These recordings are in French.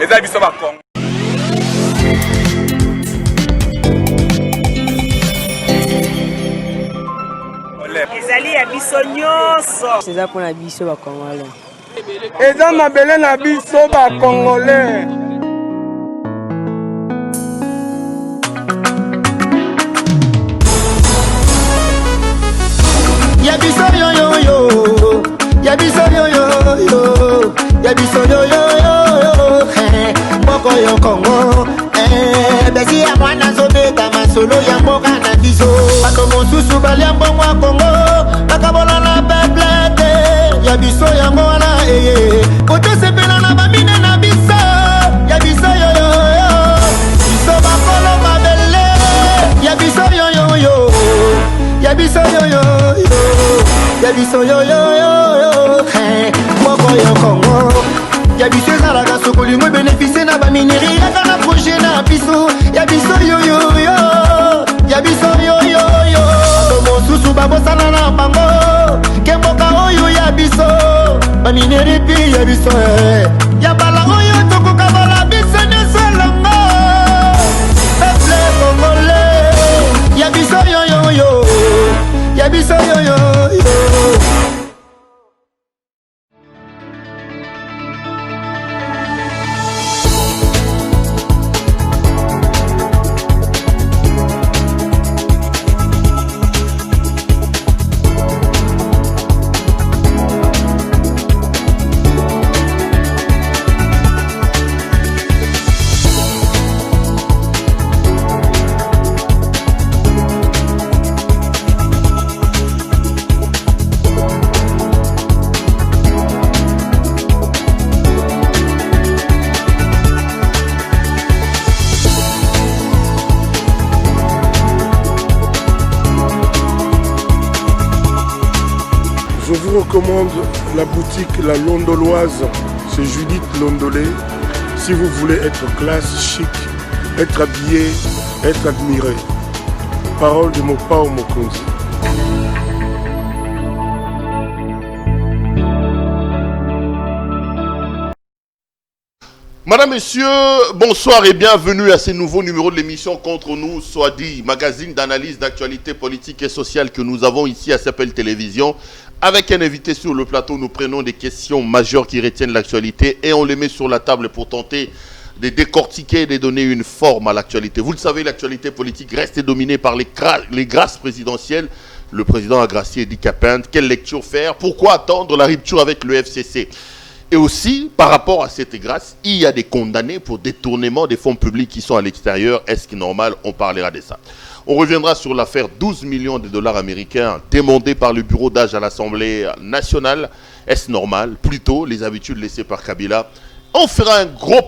eza biso ba Congo. Ezali ya biso nyonso. C'est ça pour la biso ba Congolais. Eza mabele na biso ba Congolais. Yabiso yo yo yo, yabiso yo yo yo, yabiso yo yo yo, moko yo Congo, besi ya mwana zobeta masolo ya mboka na biso. Bato mosusu balia mbongo ya Congo, bakabola na peuple, yabiso ya mwana kote sepela na bamine na biso, yabiso yo yo yo, biso bakolo mabele, yabiso yo yo yo, yabiso yo yo yo. Yabiso yo yo yo yo, moko yo Congo. Yabiso ezalaka sokolingo bénéficie na bamineri yaka na projet na biso. Yabiso yo yo yo, yabiso yo yo yo. Mosusu babosana na bango, ke mboka oyo yabiso. Bamineri pi yabiso yabala oyo tokoka bala biso nyonso elongo. Peuple congolais, yabiso yo yo yo, yabiso yo yo yo. Je vous recommande la boutique La Londoloise, c'est Judith Londolé. Si vous voulez être classe, chic, être habillé, être admiré. Parole de Mopao Mokonzi. Madame, Messieurs, bonsoir et bienvenue à ce nouveau numéro de l'émission Contre nous, soit dit, magazine d'analyse d'actualité politique et sociale que nous avons ici à Sapel Télévision. Avec un invité sur le plateau, nous prenons des questions majeures qui retiennent l'actualité et on les met sur la table pour tenter de décortiquer et de donner une forme à l'actualité. Vous le savez, l'actualité politique reste dominée par les grâces présidentielles. Le président a gracié Edi Kapende. Quelle lecture faire? Pourquoi attendre la rupture avec le FCC? Et aussi, par rapport à cette grâce, il y a des condamnés pour détournement des fonds publics qui sont à l'extérieur. Est-ce que normal? On parlera de ça. On reviendra sur l'affaire 12 millions de dollars américains demandés par le bureau d'âge à l'Assemblée nationale. Est-ce normal? Plutôt les habitudes laissées par Kabila. On fera un gros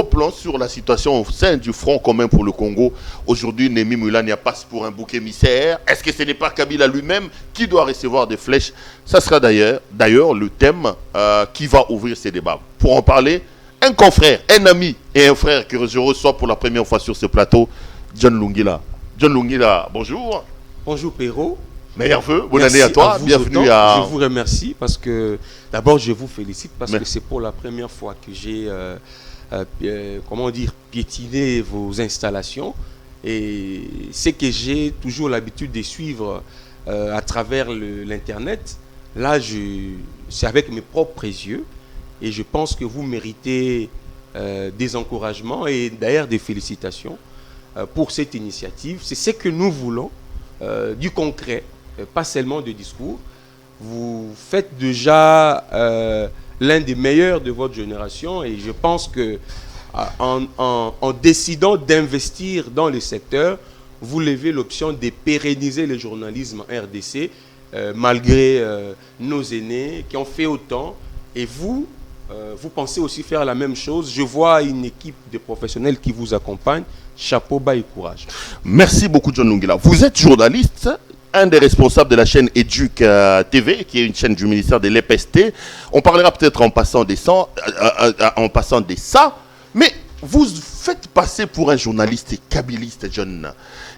plan sur la situation au sein du Front commun pour le Congo. Aujourd'hui, Némi Moulania passe pour un bouc émissaire. Est-ce que ce n'est pas Kabila lui-même qui doit recevoir des flèches? Ça sera d'ailleurs le thème qui va ouvrir ces débats. Pour en parler, un confrère, un ami et un frère que je reçois pour la première fois sur ce plateau, John Lungila. John Lungila, bonjour. Bonjour Perrault. Meilleur vœu, bonne année à toi, bienvenue à... Je vous remercie parce que, d'abord je vous félicite parce que c'est pour la première fois que j'ai, piétiné vos installations et c'est que j'ai toujours l'habitude de suivre à travers l'internet. Là, c'est avec mes propres yeux et je pense que vous méritez des encouragements et d'ailleurs des félicitations pour cette initiative. C'est ce que nous voulons, du concret. Pas seulement de discours. Vous faites déjà l'un des meilleurs de votre génération et je pense que en décidant d'investir dans le secteur, vous levez l'option de pérenniser le journalisme en RDC malgré nos aînés qui ont fait autant et vous pensez aussi faire la même chose. Je vois une équipe de professionnels qui vous accompagne. Chapeau bas et courage. Merci beaucoup John Lungila. Vous êtes journaliste, un des responsables de la chaîne Educ TV, qui est une chaîne du ministère de l'EPST. On parlera peut-être en passant de ça, mais vous faites passer pour un journaliste kabiliste, John.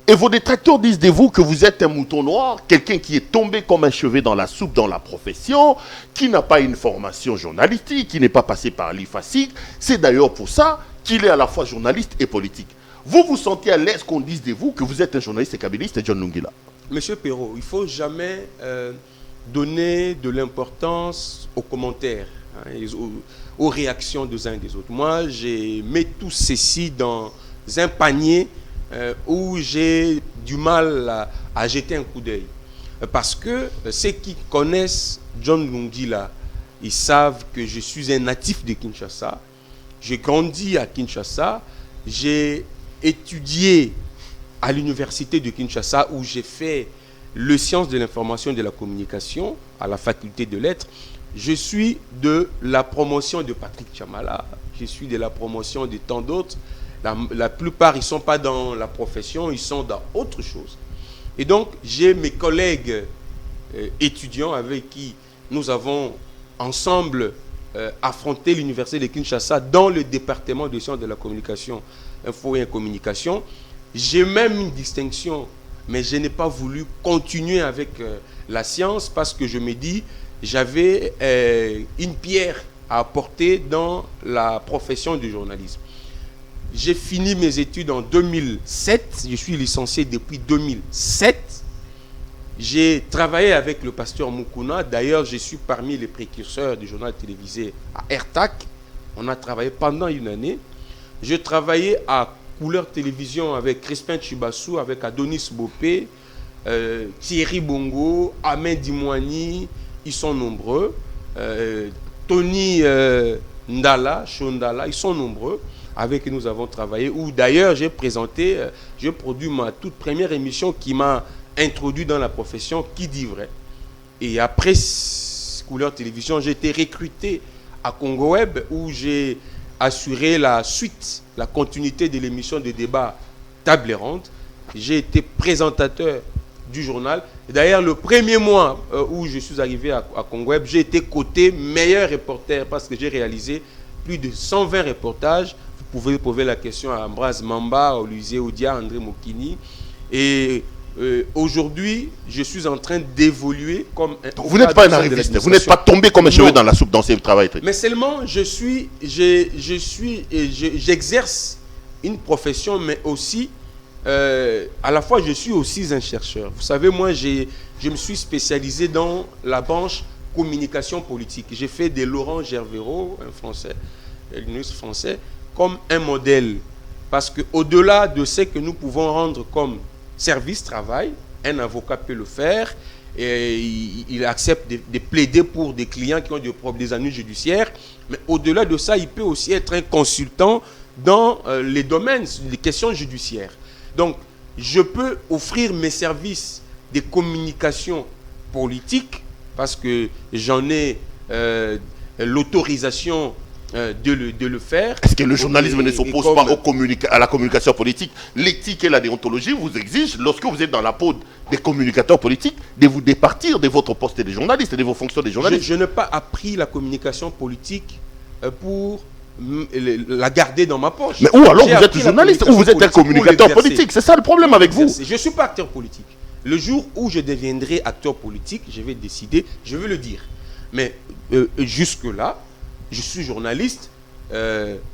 Et vos détracteurs disent de vous que vous êtes un mouton noir, quelqu'un qui est tombé comme un cheveu dans la soupe dans la profession, qui n'a pas une formation journalistique, qui n'est pas passé par l'IFASIC. C'est d'ailleurs pour ça qu'il est à la fois journaliste et politique. Vous vous sentez à l'aise qu'on dise de vous que vous êtes un journaliste et kabyliste, John Lungila? Monsieur Perrault, il ne faut jamais donner de l'importance aux commentaires, hein, aux réactions des uns et des autres. Moi, je mets tout ceci dans un panier où j'ai du mal à jeter un coup d'œil. Parce que ceux qui connaissent John Lungila, ils savent que je suis un natif de Kinshasa. J'ai grandi à Kinshasa. J'ai étudié à l'université de Kinshasa où j'ai fait le sciences de l'information et de la communication à la faculté de lettres. Je suis de la promotion de Patrick Chamala. Je suis de la promotion de tant d'autres. La plupart, ils ne sont pas dans la profession, ils sont dans autre chose. Et donc, j'ai mes collègues étudiants avec qui nous avons ensemble affronté l'université de Kinshasa dans le département de sciences de la communication, info et communication. J'ai même une distinction, mais je n'ai pas voulu continuer avec la science parce que je me dis, j'avais une pierre à apporter dans la profession du journalisme. J'ai fini mes études en 2007. Je suis licencié depuis 2007. J'ai travaillé avec le pasteur Mukuna. D'ailleurs, je suis parmi les précurseurs du journal télévisé à RTAC. On a travaillé pendant une année. Je travaillais à Couleur Télévision avec Crispin Chibassou, avec Adonis Bopé, Thierry Bongo, Amen Dimouani. Ils sont nombreux. Tony Ndala, Shondala, ils sont nombreux. Avec qui nous avons travaillé, où d'ailleurs j'ai produit ma toute première émission qui m'a introduit dans la profession, Qui dit vrai. Et après Couleur Télévision, j'ai été recruté à Congo Web, où j'ai assuré la suite, la continuité de l'émission de débat Table Ronde. J'ai été présentateur du journal. D'ailleurs, le premier mois où je suis arrivé à Congo Web, j'ai été coté meilleur reporter parce que j'ai réalisé plus de 120 reportages. Vous pouvez poser la question à Ambroise Mamba, Olivier Odia, André Mokini. Et aujourd'hui, je suis en train d'évoluer comme un... Donc vous n'êtes pas un arriviste, vous n'êtes pas tombé comme un cheveu dans la soupe dans ce travail. Mais seulement, j'exerce une profession, mais aussi, à la fois, je suis aussi un chercheur. Vous savez, moi, je me suis spécialisé dans la branche communication politique. J'ai fait de Laurent Gervero, un Français, linguiste français, comme un modèle. Parce qu'au-delà de ce que nous pouvons rendre comme service, travail, un avocat peut le faire, et il accepte de plaider pour des clients qui ont des ennuis judiciaires, mais au-delà de ça, il peut aussi être un consultant dans les domaines, les questions judiciaires. Donc, je peux offrir mes services de communication politique, parce que j'en ai l'autorisation de le faire. Est-ce que le journalisme ne s'oppose pas à la communication politique? L'éthique et la déontologie vous exigent, lorsque vous êtes dans la peau des communicateurs politiques, de vous départir de votre poste de journaliste et de vos fonctions de journaliste. Je n'ai pas appris la communication politique pour la garder dans ma poche. Mais ou alors vous êtes journaliste ou vous êtes un communicateur politique. C'est ça le problème avec vous. Je ne suis pas acteur politique. Le jour où je deviendrai acteur politique, je vais décider, je vais le dire. Mais jusque-là, je suis journaliste.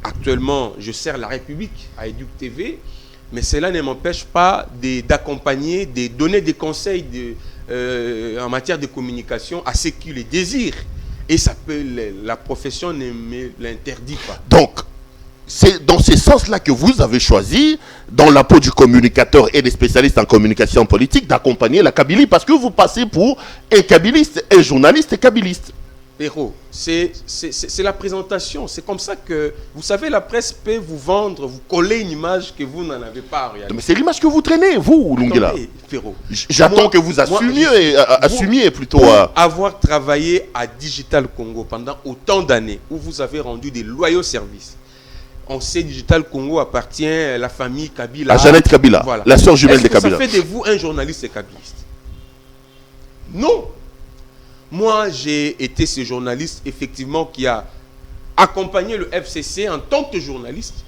Actuellement, je sers la République à Éduc TV. Mais cela ne m'empêche pas d'accompagner, de donner des conseils en matière de communication à ceux qui les désirent. Et la profession ne me l'interdit pas. Donc, c'est dans ce sens-là que vous avez choisi, dans la peau du communicateur et des spécialistes en communication politique, d'accompagner la Kabylie, parce que vous passez pour un kabyliste, un journaliste kabyliste. Héros, c'est la présentation. C'est comme ça que, vous savez, la presse peut vous vendre, vous coller une image que vous n'en avez pas en réalité. Mais c'est l'image que vous traînez, vous, Lungila. J'attends que vous assumiez plutôt. Avoir travaillé à Digital Congo pendant autant d'années, où vous avez rendu des loyaux services. On sait Digital Congo appartient à la famille Kabila. À Jeannette Kabila, voilà. La sœur jumelle de Kabila. Ça fait de vous un journaliste kabylliste? Non. Moi, j'ai été ce journaliste, effectivement, qui a accompagné le FCC en tant que journaliste.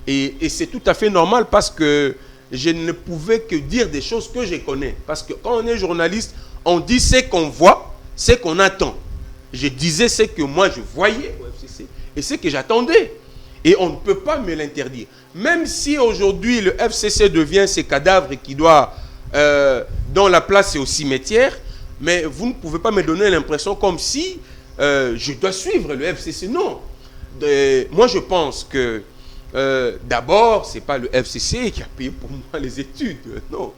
Et c'est tout à fait normal parce que je ne pouvais que dire des choses que je connais. Parce que quand on est journaliste, on dit ce qu'on voit, ce qu'on attend. Je disais ce que moi je voyais au FCC et ce que j'attendais. Et on ne peut pas me l'interdire. Même si aujourd'hui le FCC devient ces cadavres qui doit, dont la place est au cimetière, mais vous ne pouvez pas me donner l'impression comme si je dois suivre le FCC. Non. Moi je pense que d'abord, ce n'est pas le FCC qui a payé pour moi les études. Non.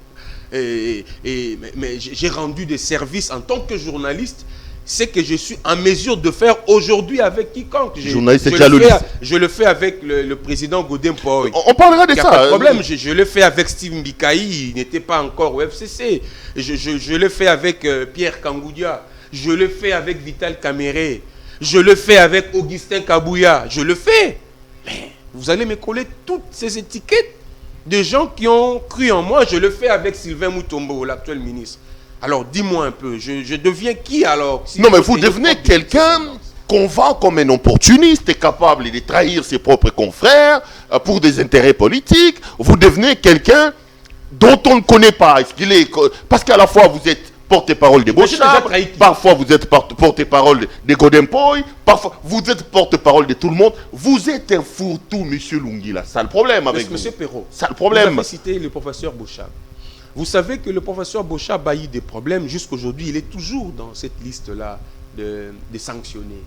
Mais j'ai rendu des services en tant que journaliste. C'est que je suis en mesure de faire aujourd'hui avec quiconque. Je le fais avec le président Godin Poy. On parlera de ça. Pas de problème. Je le fais avec Steve Mbikaï, il n'était pas encore au FCC. Je le fais avec Pierre Kangoudia. Je le fais avec Vital Kamere. Je le fais avec Augustin Kabouya. Je le fais. Mais vous allez me coller toutes ces étiquettes de gens qui ont cru en moi. Je le fais avec Sylvain Moutombo, l'actuel ministre. Alors, dis-moi un peu, je deviens qui alors? Non, mais vous devenez quelqu'un qu'on vend comme un opportuniste, capable de trahir ses propres confrères pour des intérêts politiques. Vous devenez quelqu'un dont on ne connaît pas. Est-ce qu'il est... Parce qu'à la fois, vous êtes porte-parole des Bochab, parfois vous êtes porte-parole des Godin Poy, parfois vous êtes porte-parole de tout le monde. Vous êtes un fourre-tout, monsieur Lungila. C'est le problème avec vous. Monsieur Perrault, c'est le problème. Vous avez cité le professeur Bochab. Vous savez que le professeur Bochab a eu des problèmes. Jusqu'aujourd'hui, il est toujours dans cette liste-là de sanctionnés.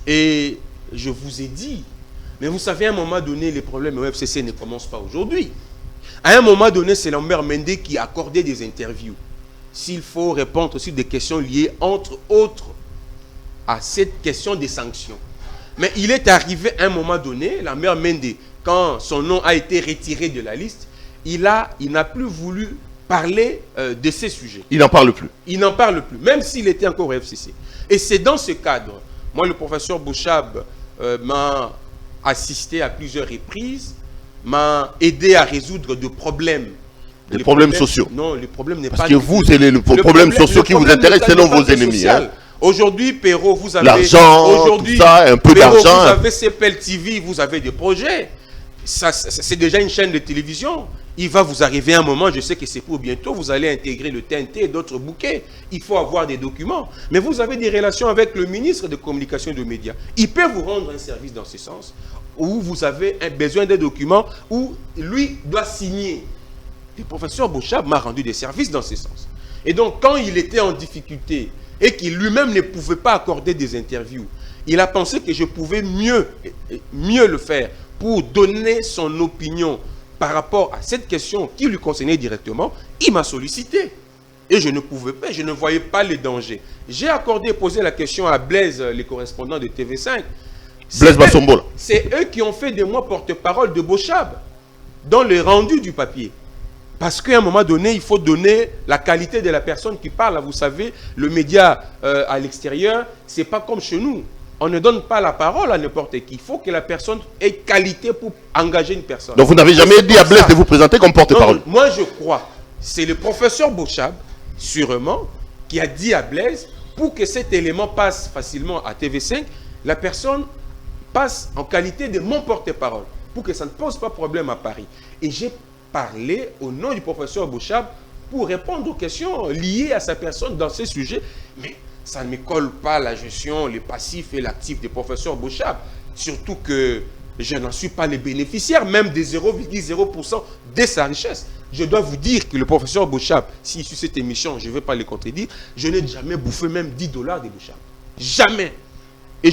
Et je vous ai dit, mais vous savez, à un moment donné, les problèmes au FCC ne commencent pas aujourd'hui. À un moment donné, c'est Lambert Mende qui accordait des interviews. S'il faut répondre aussi des questions liées, entre autres, à cette question des sanctions. Mais il est arrivé à un moment donné, Lambert Mende, quand son nom a été retiré de la liste, il n'a plus voulu parler de ces sujets. Il n'en parle plus. Il n'en parle plus, même s'il était encore au FCC. Et c'est dans ce cadre, moi le professeur Bochab m'a assisté à plusieurs reprises, m'a aidé à résoudre des problèmes. Des problèmes sociaux. Non, le problème n'est pas... Parce que vous, c'est les problèmes sociaux qui vous intéressent selon vos ennemis. Hein. Aujourd'hui, Perrault, vous avez... L'argent, tout ça, un peu d'argent. Vous avez CPL TV, vous avez des projets. C'est déjà une chaîne de télévision. Il va vous arriver un moment, je sais que c'est pour bientôt, vous allez intégrer le TNT et d'autres bouquets. Il faut avoir des documents. Mais vous avez des relations avec le ministre de Communication et de Médias. Il peut vous rendre un service dans ce sens, où vous avez besoin des documents, où lui doit signer. Le professeur Bochab m'a rendu des services dans ce sens. Et donc, quand il était en difficulté et qu'il lui-même ne pouvait pas accorder des interviews, il a pensé que je pouvais mieux le faire pour donner son opinion par rapport à cette question qui lui concernait directement. Il m'a sollicité. Et je ne pouvais pas, je ne voyais pas les dangers. J'ai accordé, posé la question à Blaise, les correspondants de TV5. Blaise Bassombola. C'est eux qui ont fait de moi porte-parole de Bochab dans le rendu du papier. Parce qu'à un moment donné, il faut donner la qualité de la personne qui parle. Vous savez, le média à l'extérieur, ce n'est pas comme chez nous. On ne donne pas la parole à n'importe qui. Il faut que la personne ait qualité pour engager une personne. Donc vous n'avez jamais dit à Blaise de vous présenter comme porte-parole? Moi, je crois. C'est le professeur Bochab, sûrement, qui a dit à Blaise, pour que cet élément passe facilement à TV5, la personne passe en qualité de mon porte-parole, pour que ça ne pose pas problème à Paris. Et j'ai parlé au nom du professeur Bochab pour répondre aux questions liées à sa personne dans ces sujets. Mais ça ne me colle pas la gestion, les passifs et l'actif du professeur Bochab. Surtout que je n'en suis pas le bénéficiaire, même des 0,0% de sa richesse. Je dois vous dire que le professeur Bochab, s'il suit cette émission, je ne vais pas le contredire, je n'ai jamais bouffé même 10 $ de Bochab. Jamais. Et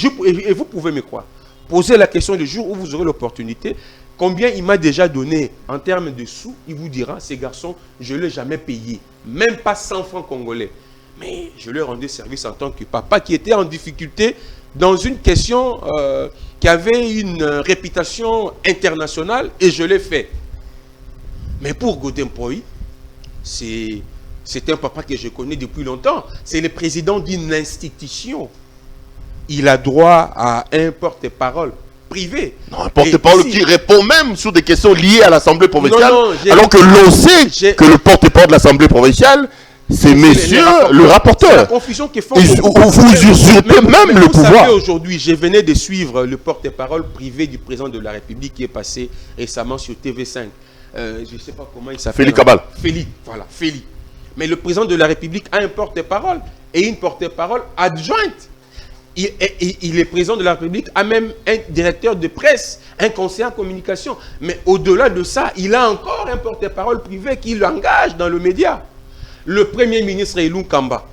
vous pouvez me croire. Posez la question le jour où vous aurez l'opportunité. Combien il m'a déjà donné en termes de sous, il vous dira, ces garçons, je ne l'ai jamais payé. Même pas 100 francs congolais. Mais je lui ai rendu service en tant que papa qui était en difficulté dans une question qui avait une réputation internationale et je l'ai fait. Mais pour Godin Poy, c'est un papa que je connais depuis longtemps. C'est le président d'une institution. Il a droit à un porte-parole privé. Non, un porte-parole qui répond même sur des questions liées à l'Assemblée provinciale. Alors que l'on sait que le porte-parole de l'Assemblée provinciale, c'est monsieur le rapporteur. C'est la confusion qui font. Vous usurpez même le pouvoir. Vous savez, aujourd'hui, je venais de suivre le porte-parole privé du président de la République qui est passé récemment sur TV5. je ne sais pas comment il s'appelle. Félix Cabal. Félix, voilà, Félix. Mais le président de la République a un porte-parole et une porte-parole adjointe. Il est président de la République, a même un directeur de presse, un conseiller en communication. Mais au-delà de ça, il a encore un porte-parole privé qui l'engage dans le média. Le premier ministre Elou Kamba,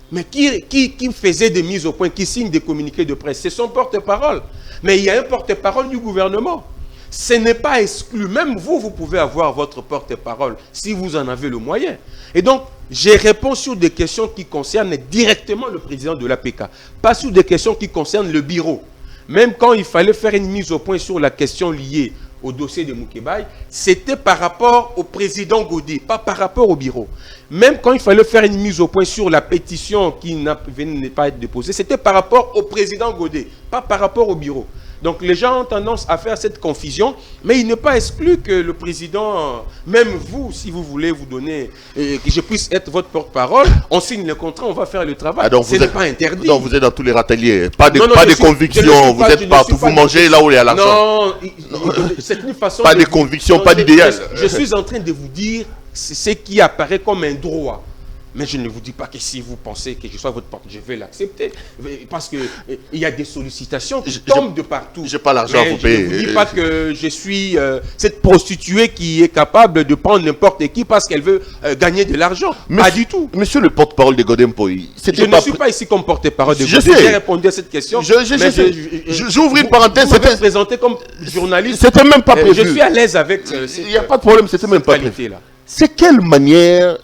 mais qui faisait des mises au point, qui signe des communiqués de presse, c'est son porte-parole. Mais il y a un porte-parole du gouvernement. Ce n'est pas exclu. Même vous, vous pouvez avoir votre porte-parole si vous en avez le moyen. Et donc, j'ai répondu sur des questions qui concernent directement le président de l'APK, pas sur des questions qui concernent le bureau. Même quand il fallait faire une mise au point sur la question liée au dossier de Moukébaye, c'était par rapport au président Godé, pas par rapport au bureau. Même quand il fallait faire une mise au point sur la pétition qui venait pas être déposée, c'était par rapport au président Godé, pas par rapport au bureau. Donc les gens ont tendance à faire cette confusion, mais il n'est pas exclu que le président, même vous, si vous voulez vous donner, que je puisse être votre porte-parole, on signe le contrat, on va faire le travail. Ah, donc ce n'est pas interdit. Donc vous êtes dans tous les râteliers, pas de convictions, vous êtes partout, vous mangez là où il y a l'argent. Non, c'est une façon pas de convictions, pas d'idéal. Je suis en train de vous dire ce qui apparaît comme un droit. Mais je ne vous dis pas que si vous pensez que je sois votre porte, je vais l'accepter. Parce qu'il y a des sollicitations qui tombent de partout. Je n'ai pas l'argent à vous payer. Je ne vous dis pas que je suis cette prostituée qui est capable de prendre n'importe qui parce qu'elle veut gagner de l'argent. Pas du tout. Monsieur le porte-parole de Godem Poy, je ne suis pas ici comme porte-parole de Godem. J'ai répondu à cette question. J'ouvre une parenthèse. Vous êtes présenté comme journaliste. C'était même pas prévu. Je suis à l'aise avec il n'y a pas de problème, c'était même pas prévu. C'est quelle manière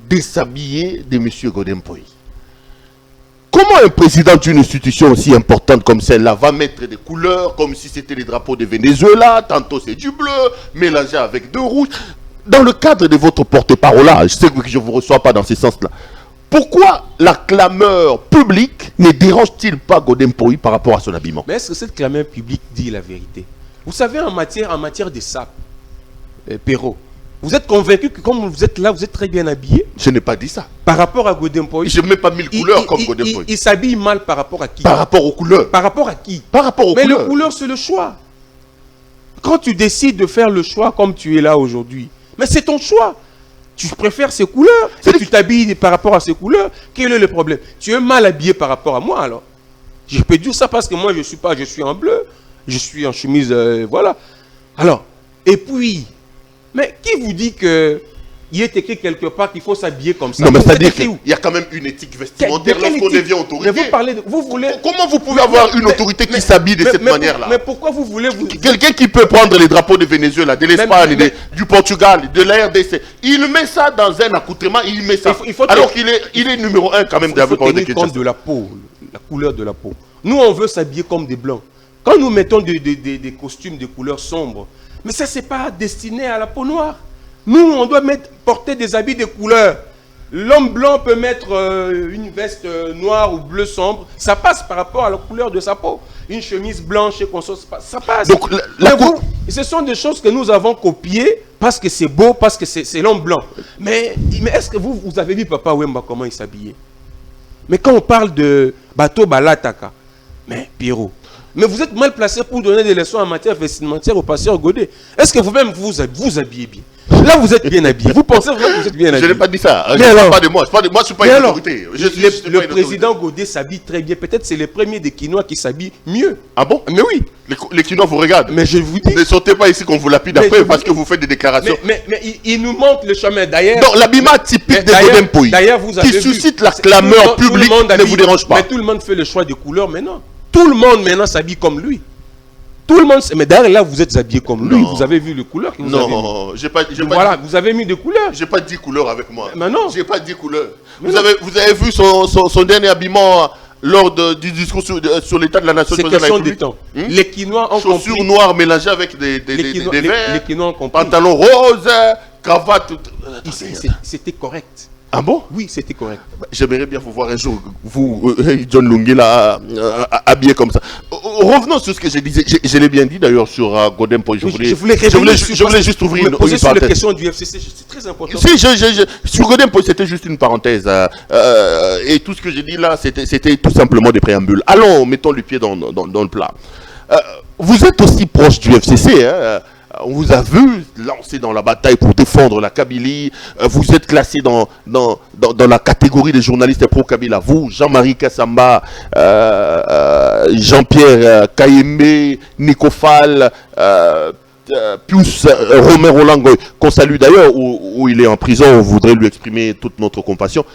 déshabiller de M. Godem Poy? Comment un président d'une institution aussi importante comme celle-là va mettre des couleurs comme si c'était les drapeaux de Venezuela, tantôt c'est du bleu, mélangé avec de rouge? Dans le cadre de votre porte-parole, je sais que je ne vous reçois pas dans ce sens-là. Pourquoi la clameur publique ne dérange-t-il pas Godem Poy par rapport à son habillement? Mais est-ce que cette clameur publique dit la vérité? Vous savez, en matière de sape, Perrault, vous êtes convaincu que comme vous êtes là, vous êtes très bien habillé? Je n'ai pas dit ça. Par rapport à Godem Poy, je n'ai même pas mis couleurs comme Godem Poy. Il s'habille mal par rapport à qui? Par rapport aux couleurs. Par rapport à qui? Par rapport aux couleurs. Mais le couleur, c'est le choix. Quand tu décides de faire le choix comme tu es là aujourd'hui, mais c'est ton choix. Tu préfères ces couleurs, tu t'habilles par rapport à ces couleurs. Quel est le problème? Tu es mal habillé par rapport à moi alors. Je peux dire ça parce que moi je suis en bleu, je suis en chemise, voilà. Alors, et puis, mais qui vous dit que il est écrit quelque part qu'il faut s'habiller comme ça? Non, mais c'est-à-dire qu'il y a quand même une éthique vestimentaire lorsqu'on devient autorité. Mais vous parlez de, vous voulez... Comment vous pouvez avoir une autorité qui s'habille de cette manière-là? Mais pourquoi vous voulez... Quelqu'un qui peut prendre les drapeaux de Venezuela, de l'Espagne, du Portugal, de la RDC, il met ça dans un accoutrement, il met ça. Alors qu'il est numéro 1 quand même de la Il faut tenir compte de la peau, la couleur de la peau. Nous, on veut s'habiller comme des blancs. Quand nous mettons des costumes de couleur sombre, mais ça, c'est pas destiné à la peau noire. Nous, on doit porter des habits de couleur. L'homme blanc peut mettre une veste noire ou bleu sombre. Ça passe par rapport à la couleur de sa peau. Une chemise blanche et consort, ça passe. Donc, ce sont des choses que nous avons copiées parce que c'est beau, parce que c'est l'homme blanc. Mais est-ce que vous avez vu Papa Wemba comment il s'habillait? Mais quand on parle de bateau Balataka, mais Pierrot, mais vous êtes mal placé pour donner des leçons en matière vestimentaire au pasteur Godé. Est-ce que vous-même vous habillez bien? Là, vous êtes bien habillé. Vous pensez que vous êtes bien habillé? Je n'ai pas dit ça. Je ne parle pas de moi. Moi, je ne suis pas une autorité. Le président Godé s'habille très bien. Peut-être c'est le premier des Quinois qui s'habille mieux. Ah bon? Mais oui. Les Quinois vous regardent. Mais je vous dis. Ne sortez pas ici qu'on vous lapide après parce que vous faites des déclarations. Mais il nous montre le chemin. D'ailleurs. Donc, l'habillement typique de Godem Poy qui suscite la clameur publique ne vous dérange pas. Mais tout le monde fait le choix des couleurs maintenant. Tout le monde maintenant s'habille comme lui. Tout le monde, mais d'ailleurs là vous êtes habillé comme lui, vous avez vu les couleurs que vous avez mis. Non, j'ai pas voilà, vous avez mis des couleurs. J'ai pas dit couleurs avec moi. Mais non. J'ai pas dit couleurs. Vous avez vu son dernier habillement lors du discours sur l'état de la nation. C'est question de temps. Les Quinois ont compris. Chaussures noires mélangées avec des verts. Les Quinois ont compris. Pantalon rose, cravate. C'était correct. Ah bon? Oui, c'était correct. J'aimerais bien vous voir un jour, vous, John Lungi, là, habillé comme ça. Revenons sur ce que je disais. Je l'ai bien dit d'ailleurs sur Godem Poy. Je voulais juste ouvrir une parenthèse. Sur la question du FCC, c'est très important. Si, sur Godem Poy, c'était juste une parenthèse. Et tout ce que j'ai dit là, c'était tout simplement des préambules. Allons, mettons le pied dans le plat. Vous êtes aussi proche du FCC, hein? On vous a vu lancer dans la bataille pour défendre la Kabylie. Vous êtes classé dans la catégorie des journalistes pro-Kabila. Vous, Jean-Marie Kassamba, Jean-Pierre Kayembe, Nico Fall, Pius Romain Rolango, qu'on salue d'ailleurs, où il est en prison. On voudrait lui exprimer toute notre compassion.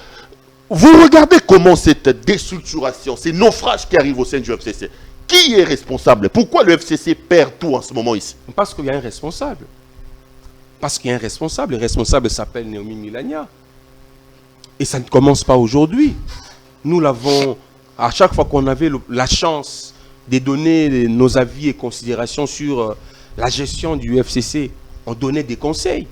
Vous regardez comment cette déstructuration, ces naufrages qui arrivent au sein du FCC, qui est responsable? Pourquoi le FCC perd tout en ce moment ici? Parce qu'il y a un responsable. Parce qu'il y a un responsable. Le responsable s'appelle Néomi Milania. Et ça ne commence pas aujourd'hui. Nous l'avons, à chaque fois qu'on avait la chance de donner nos avis et considérations sur la gestion du FCC, on donnait des conseils.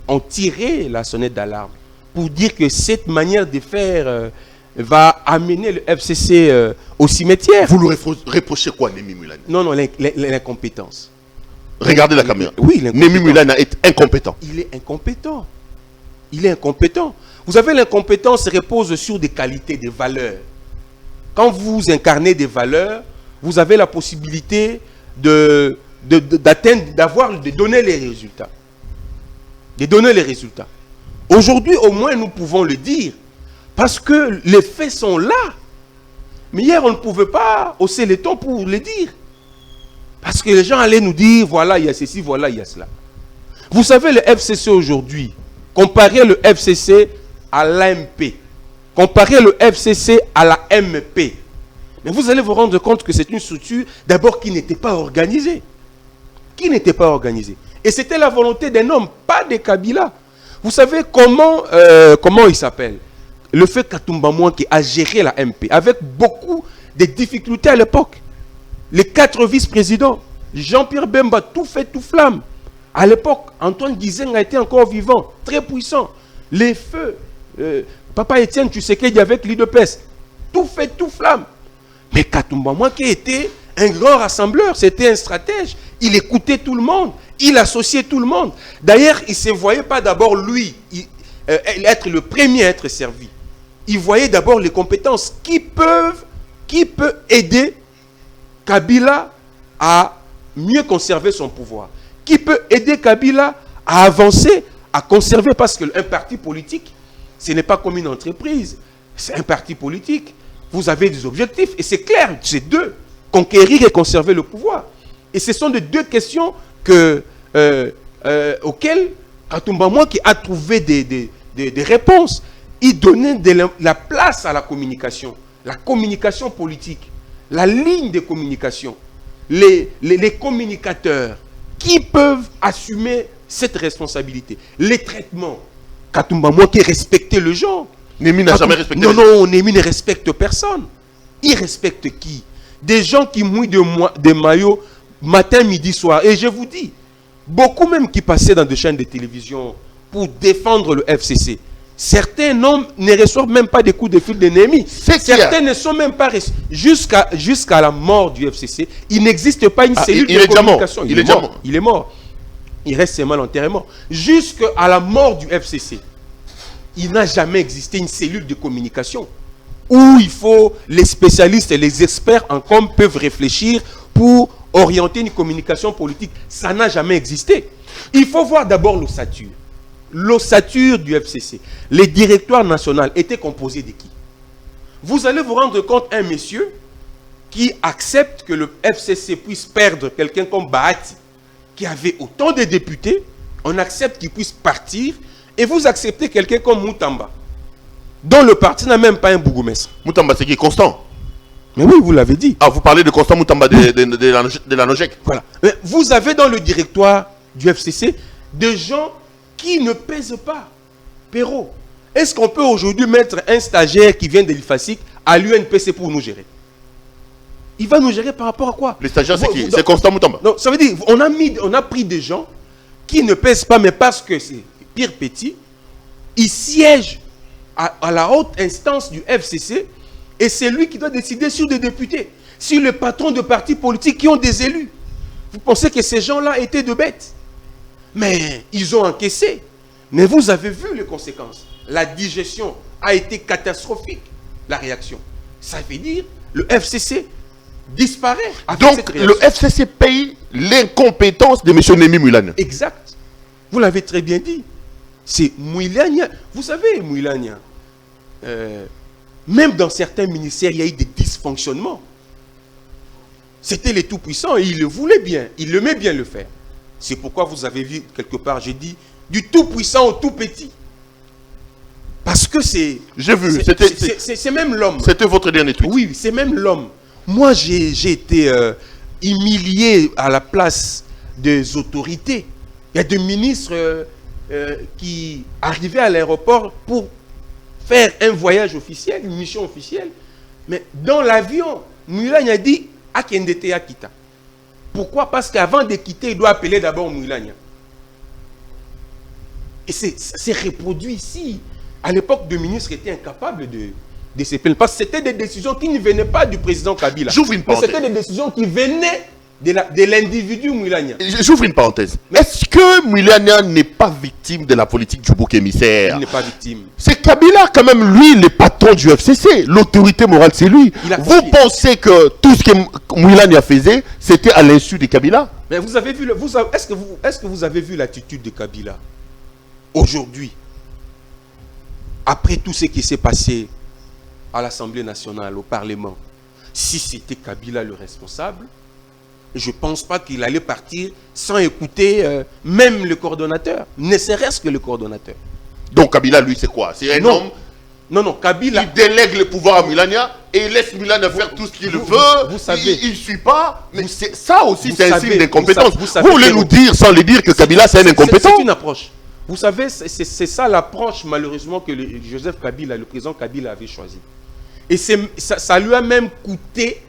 On tirait la sonnette d'alarme pour dire que cette manière de faire va amener le FCC au cimetière. Vous lui reprochez quoi, Némi Mulana? Non, l'incompétence. Regardez la caméra. Oui, Némi Mulana est incompétent. Il est incompétent. Il est incompétent. Vous savez, l'incompétence repose sur des qualités, des valeurs. Quand vous incarnez des valeurs, vous avez la possibilité d'atteindre, de donner les résultats. De donner les résultats. Aujourd'hui, au moins, nous pouvons le dire. Parce que les faits sont là. Mais hier, on ne pouvait pas hausser les tons pour le dire. Parce que les gens allaient nous dire, voilà, il y a ceci, voilà, il y a cela. Vous savez, le FCC aujourd'hui, comparez le FCC à l'AMP, comparez le FCC à la MP. Mais vous allez vous rendre compte que c'est une structure, d'abord, qui n'était pas organisée. Qui n'était pas organisée. Et c'était la volonté d'un homme, pas de Kabila. Vous savez comment il s'appelle? Le fait Katumba Mwangi a géré la MP avec beaucoup de difficultés à l'époque. Les 4 vice-présidents, Jean-Pierre Bemba, tout fait, tout flamme. À l'époque, Antoine Guizeng a été encore vivant, très puissant. Les feux, Papa Étienne Tshisekedi avec l'IDPS, tout fait, tout flamme. Mais Katumba Mwangi était un grand rassembleur, c'était un stratège. Il écoutait tout le monde, il associait tout le monde. D'ailleurs, il ne se voyait pas d'abord lui être le premier à être servi. Il voyait d'abord les compétences qui peut aider Kabila à mieux conserver son pouvoir. Qui peut aider Kabila à avancer, à conserver, parce qu'un parti politique, ce n'est pas comme une entreprise, c'est un parti politique. Vous avez des objectifs, et c'est clair, c'est deux, conquérir et conserver le pouvoir. Et ce sont les deux questions auxquelles Katumba Mwangi a trouvé des réponses. Il donnait la place à la communication politique, la ligne de communication, les communicateurs qui peuvent assumer cette responsabilité. Les traitements, Katumba Mwangi respectait le genre. Némi n'a jamais respecté. Non, Némi ne respecte personne. Il respecte qui? Des gens qui mouillent des maillots matin, midi, soir. Et je vous dis, beaucoup même qui passaient dans des chaînes de télévision pour défendre le FCC, certains ne reçoivent même pas des coups de fil de Némi. Certains ne sont même pas reçus. Jusqu'à la mort du FCC, il n'existe pas une cellule de communication. Il est mort. Il reste seulement l'enterrement. Jusqu'à la mort du FCC, il n'a jamais existé une cellule de communication où les spécialistes et les experts en com peuvent réfléchir pour orienter une communication politique. Ça n'a jamais existé. Il faut voir d'abord l'ossature. L'ossature du FCC. Les directoires nationaux étaient composés de qui? Vous allez vous rendre compte, un monsieur qui accepte que le FCC puisse perdre quelqu'un comme Bahati, qui avait autant de députés, on accepte qu'il puisse partir, et vous acceptez quelqu'un comme Moutamba, dont le parti n'a même pas un bourgmestre. Moutamba, c'est qui? Constant. Mais oui, vous l'avez dit. Ah, vous parlez de Constant Moutamba de la Nogec. Voilà. Mais vous avez dans le directoire du FCC des gens qui ne pèsent pas. Perrault, est-ce qu'on peut aujourd'hui mettre un stagiaire qui vient de l'IFASIC à l'UNPC pour nous gérer? Il va nous gérer par rapport à quoi? Les stagiaires, c'est qui? C'est Constant Moutamba. Non, ça veut dire on a pris des gens qui ne pèsent pas, mais parce que c'est Pierre Petit, il siège à la haute instance du FCC, et c'est lui qui doit décider sur des députés, sur les patrons de partis politiques qui ont des élus. Vous pensez que ces gens-là étaient de bêtes? Mais ils ont encaissé. Mais vous avez vu les conséquences. La digestion a été catastrophique, la réaction. Ça veut dire le FCC disparaît. Donc le FCC paye l'incompétence de M. Némi Moulania. Exact. Vous l'avez très bien dit. C'est Moulania. Vous savez, Moulania, même dans certains ministères, il y a eu des dysfonctionnements. C'était les tout-puissants et il le voulait bien. Il aimait bien le faire. C'est pourquoi vous avez vu, quelque part, j'ai dit, du tout-puissant au tout-petit. Parce que c'est... J'ai vu. C'est même l'homme. C'était votre dernier tweet. Oui, c'est même l'homme. Moi, j'ai été humilié à la place des autorités. Il y a des ministres qui arrivaient à l'aéroport pour faire un voyage officiel, une mission officielle. Mais dans l'avion, Moulania a dit « Akendete Akita ». Pourquoi? Parce qu'avant de quitter, il doit appeler d'abord Moulania. Et c'est reproduit ici. À l'époque, le ministre était incapable de se plaindre. Parce que c'était des décisions qui ne venaient pas du président Kabila. J'ouvre une parenthèse. C'était des décisions qui venaient de l'individu Moulania. J'ouvre une parenthèse. Est-ce que Moulania n'est pas victime de la politique du bouc émissaire? Il n'est pas victime. C'est Kabila quand même, lui, le patron du FCC. L'autorité morale, c'est lui. Vous pensez que tout ce que Moulania faisait, c'était à l'insu de Kabila? Mais vous avez vu, est-ce que vous avez vu l'attitude de Kabila aujourd'hui, après tout ce qui s'est passé à l'Assemblée nationale, au Parlement? Si c'était Kabila le responsable, je ne pense pas qu'il allait partir sans écouter même le coordonnateur, ne serait-ce que le coordonnateur. Donc Kabila, lui, c'est quoi? C'est un homme... Non, Kabila... Il délègue le pouvoir à Moulania et il laisse Moulania faire tout ce qu'il veut. Vous savez... Il ne suit pas. Mais ça aussi, c'est un signe d'incompétence. Vous voulez nous dire, sans le dire, que Kabila, c'est un incompétent? C'est une approche. Vous savez, c'est ça l'approche, malheureusement, que Joseph Kabila, le président Kabila, avait choisi. Et ça lui a même coûté...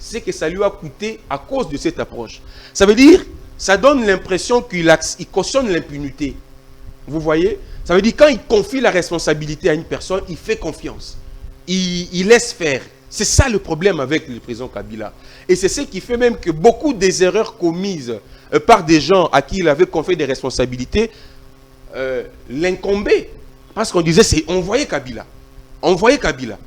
C'est que ça lui a coûté à cause de cette approche. Ça veut dire, ça donne l'impression qu'il cautionne l'impunité. Vous voyez? Ça veut dire, quand il confie la responsabilité à une personne, il fait confiance. Il laisse faire. C'est ça le problème avec le président Kabila. Et c'est ce qui fait même que beaucoup des erreurs commises par des gens à qui il avait confié des responsabilités l'incombaient. Parce qu'on disait, on voyait Kabila. On voyait Kabila.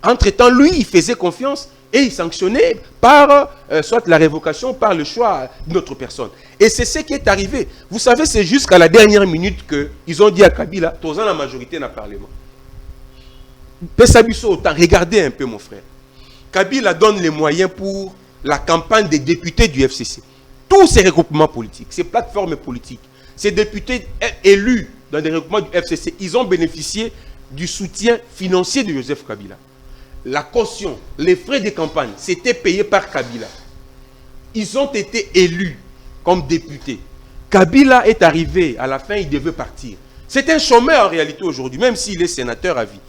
Entre-temps, lui, il faisait confiance. Et il sanctionnait par soit la révocation, par le choix d'une autre personne. Et c'est ce qui est arrivé. Vous savez, c'est jusqu'à la dernière minute qu'ils ont dit à Kabila, tous la majorité dans le Parlement. Pessabiso, autant, regardez un peu mon frère. Kabila donne les moyens pour la campagne des députés du FCC. Tous ces regroupements politiques, ces plateformes politiques, ces députés élus dans des regroupements du FCC, ils ont bénéficié du soutien financier de Joseph Kabila. La caution, les frais de campagne, c'était payé par Kabila. Ils ont été élus comme députés. Kabila est arrivé, à la fin, il devait partir. C'est un chômeur en réalité aujourd'hui, même s'il est sénateur à vie.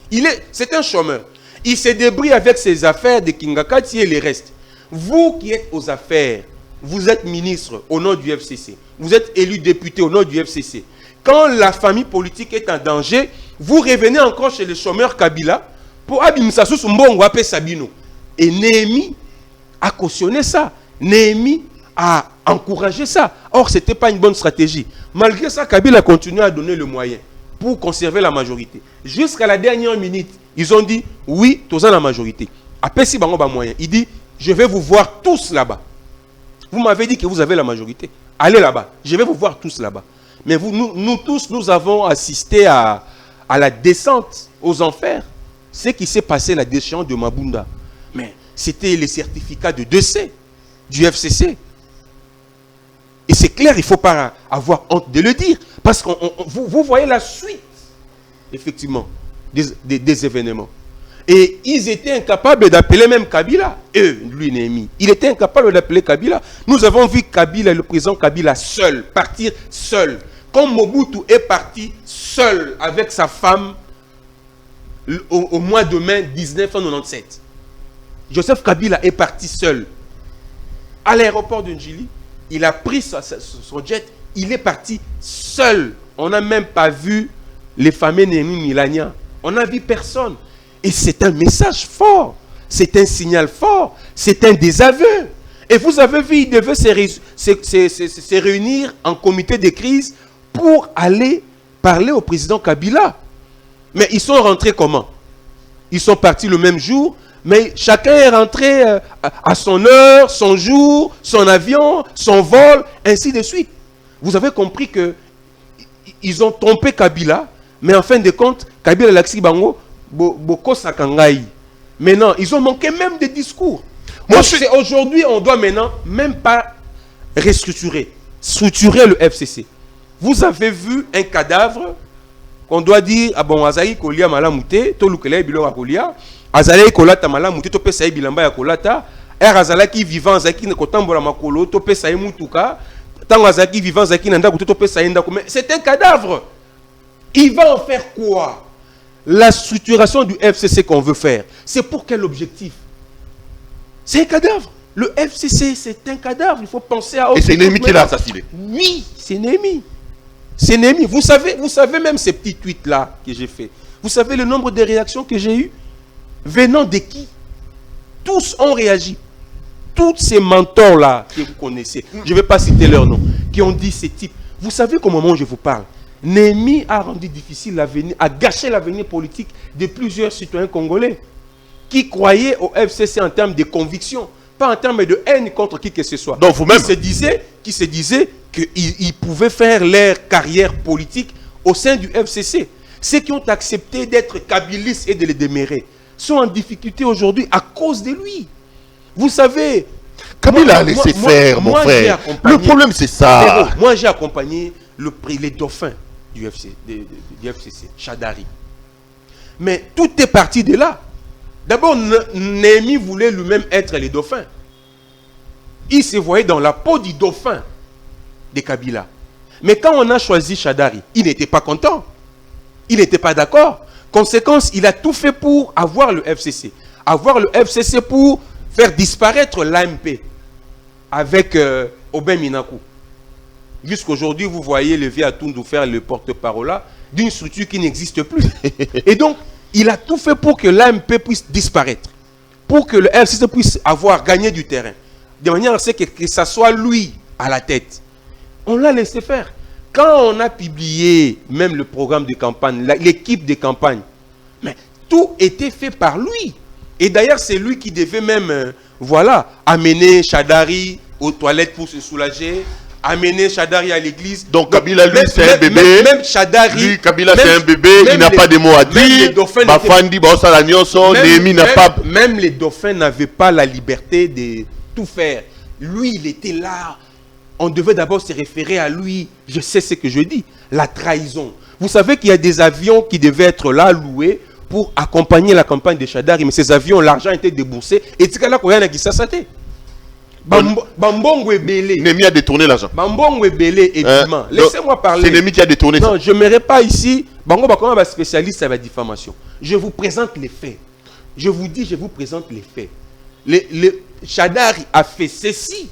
C'est un chômeur. Il se débrouille avec ses affaires de Kingakati et les restes. Vous qui êtes aux affaires, vous êtes ministre au nom du FCC. Vous êtes élu député au nom du FCC. Quand la famille politique est en danger, vous revenez encore chez le chômeur Kabila pour abimisa sous mbongo apé Sabino. Et Némi a cautionné ça. Némi a encouragé ça. Or, ce n'était pas une bonne stratégie. Malgré ça, Kabila a continué à donner le moyen pour conserver la majorité. Jusqu'à la dernière minute, ils ont dit, oui, tous en la majorité. Après, si bango ba moyen, il dit, je vais vous voir tous là-bas. Vous m'avez dit que vous avez la majorité. Allez là-bas. Je vais vous voir tous là-bas. Mais nous tous, nous avons assisté à la descente aux enfers. Ce qui s'est passé, la déchéance de Mabunda. Mais c'était les certificats de décès du FCC. Et c'est clair, il ne faut pas avoir honte de le dire. Parce que vous voyez la suite, effectivement, des événements. Et ils étaient incapables d'appeler même Kabila. Lui, Némi. Il était incapable d'appeler Kabila. Nous avons vu Kabila, le président Kabila, seul, partir seul. Comme Mobutu est parti seul avec sa femme au mois de mai 1997. Joseph Kabila est parti seul à l'aéroport de Njili. Il a pris son jet. Il est parti seul. On n'a même pas vu les fameux Némi Milania. On n'a vu personne. Et c'est un message fort. C'est un signal fort. C'est un désaveu. Et vous avez vu, il devait se réunir en comité de crise pour aller parler au président Kabila. Mais ils sont rentrés comment? Ils sont partis le même jour, Mais chacun est rentré à son heure, son jour, son avion, son vol, ainsi de suite. Vous avez compris que ils ont trompé Kabila, mais en fin de compte, Kabila Laxi Bango, Boko Sakangai. Maintenant, ils ont manqué même des discours. Aujourd'hui, on doit maintenant même pas restructurer, structurer le FCC. Vous avez vu un cadavre qu'on doit dire, ah bon, Azaï Kolia Malamouté, Tolukele Bilo Kolia, Azaï Kolata Malamouté, Topé Saï Bilamba ya Kolata, Azalaki vivant, Zaki Nekotambola Makolo, Topé Saï Moutuka, Tangazaki vivant, Zaki Nanda, Topé Saï Ndako. Mais c'est un cadavre. Il va en faire quoi? La structuration du FCC qu'on veut faire, c'est pour quel objectif? C'est un cadavre. Le FCC, c'est un cadavre. Il faut penser à autre chose. Et c'est Némi qui l'a assassiné. Oui, c'est Némi. C'est Némi. Vous savez même ces petits tweets-là que j'ai fait. Vous savez le nombre de réactions que j'ai eues? Venant de qui? Tous ont réagi. Tous ces mentors-là que vous connaissez, je ne vais pas citer leur nom, qui ont dit ces types. Vous savez qu'au moment où je vous parle, Némi a rendu difficile l'avenir, a gâché l'avenir politique de plusieurs citoyens congolais qui croyaient au FCC en termes de conviction, pas en termes de haine contre qui que ce soit. Donc vous-même Qui se disaient qu'ils pouvaient faire leur carrière politique au sein du FCC. Ceux qui ont accepté d'être kabylistes et de les démérer sont en difficulté aujourd'hui à cause de lui. Vous savez... Kabila a laissé faire, mon frère. Le problème, c'est ça. Moi, j'ai accompagné les dauphins du FCC, Chadari. Mais tout est parti de là. D'abord, Némi voulait lui-même être les dauphins. Il se voyait dans la peau du dauphin de Kabila. Mais quand on a choisi Chadari, il n'était pas content. Il n'était pas d'accord. Conséquence, il a tout fait pour avoir le FCC. Avoir le FCC pour faire disparaître l'AMP avec Aubin Minakou. Jusqu'aujourd'hui, vous voyez le vieux Atundou faire le porte-parole d'une structure qui n'existe plus. Et donc, il a tout fait pour que l'AMP puisse disparaître. Pour que le FCC puisse avoir gagné du terrain. De manière à ce que ça soit lui à la tête. On l'a laissé faire. Quand on a publié même le programme de campagne, l'équipe de campagne, mais tout était fait par lui. Et d'ailleurs, c'est lui qui devait même, amener Chadari aux toilettes pour se soulager, amener Chadari à l'église. Donc Kabila, lui, c'est un bébé. Même Chadari. Lui, Kabila, c'est un bébé, il n'a pas de mots à dire. Même les dauphins n'avaient pas la liberté de tout faire. Lui, il était là. On devait d'abord se référer à lui. Je sais ce que je dis. La trahison. Vous savez qu'il y a des avions qui devaient être là, loués, pour accompagner la campagne de Chadari. Mais ces avions, l'argent était déboursé. Et c'est là qu'on a qui s'assatait. Bambongo et Belé. Némi a détourné l'argent. Bambongo et Belé, évidemment. Laissez-moi parler. C'est Némi qui a détourné ça. Non, je ne m'aimerais pas ici. Bango Bakoma va spécialiste à la diffamation. Je vous présente les faits. Je vous dis, je vous présente les faits. Chadari a fait ceci.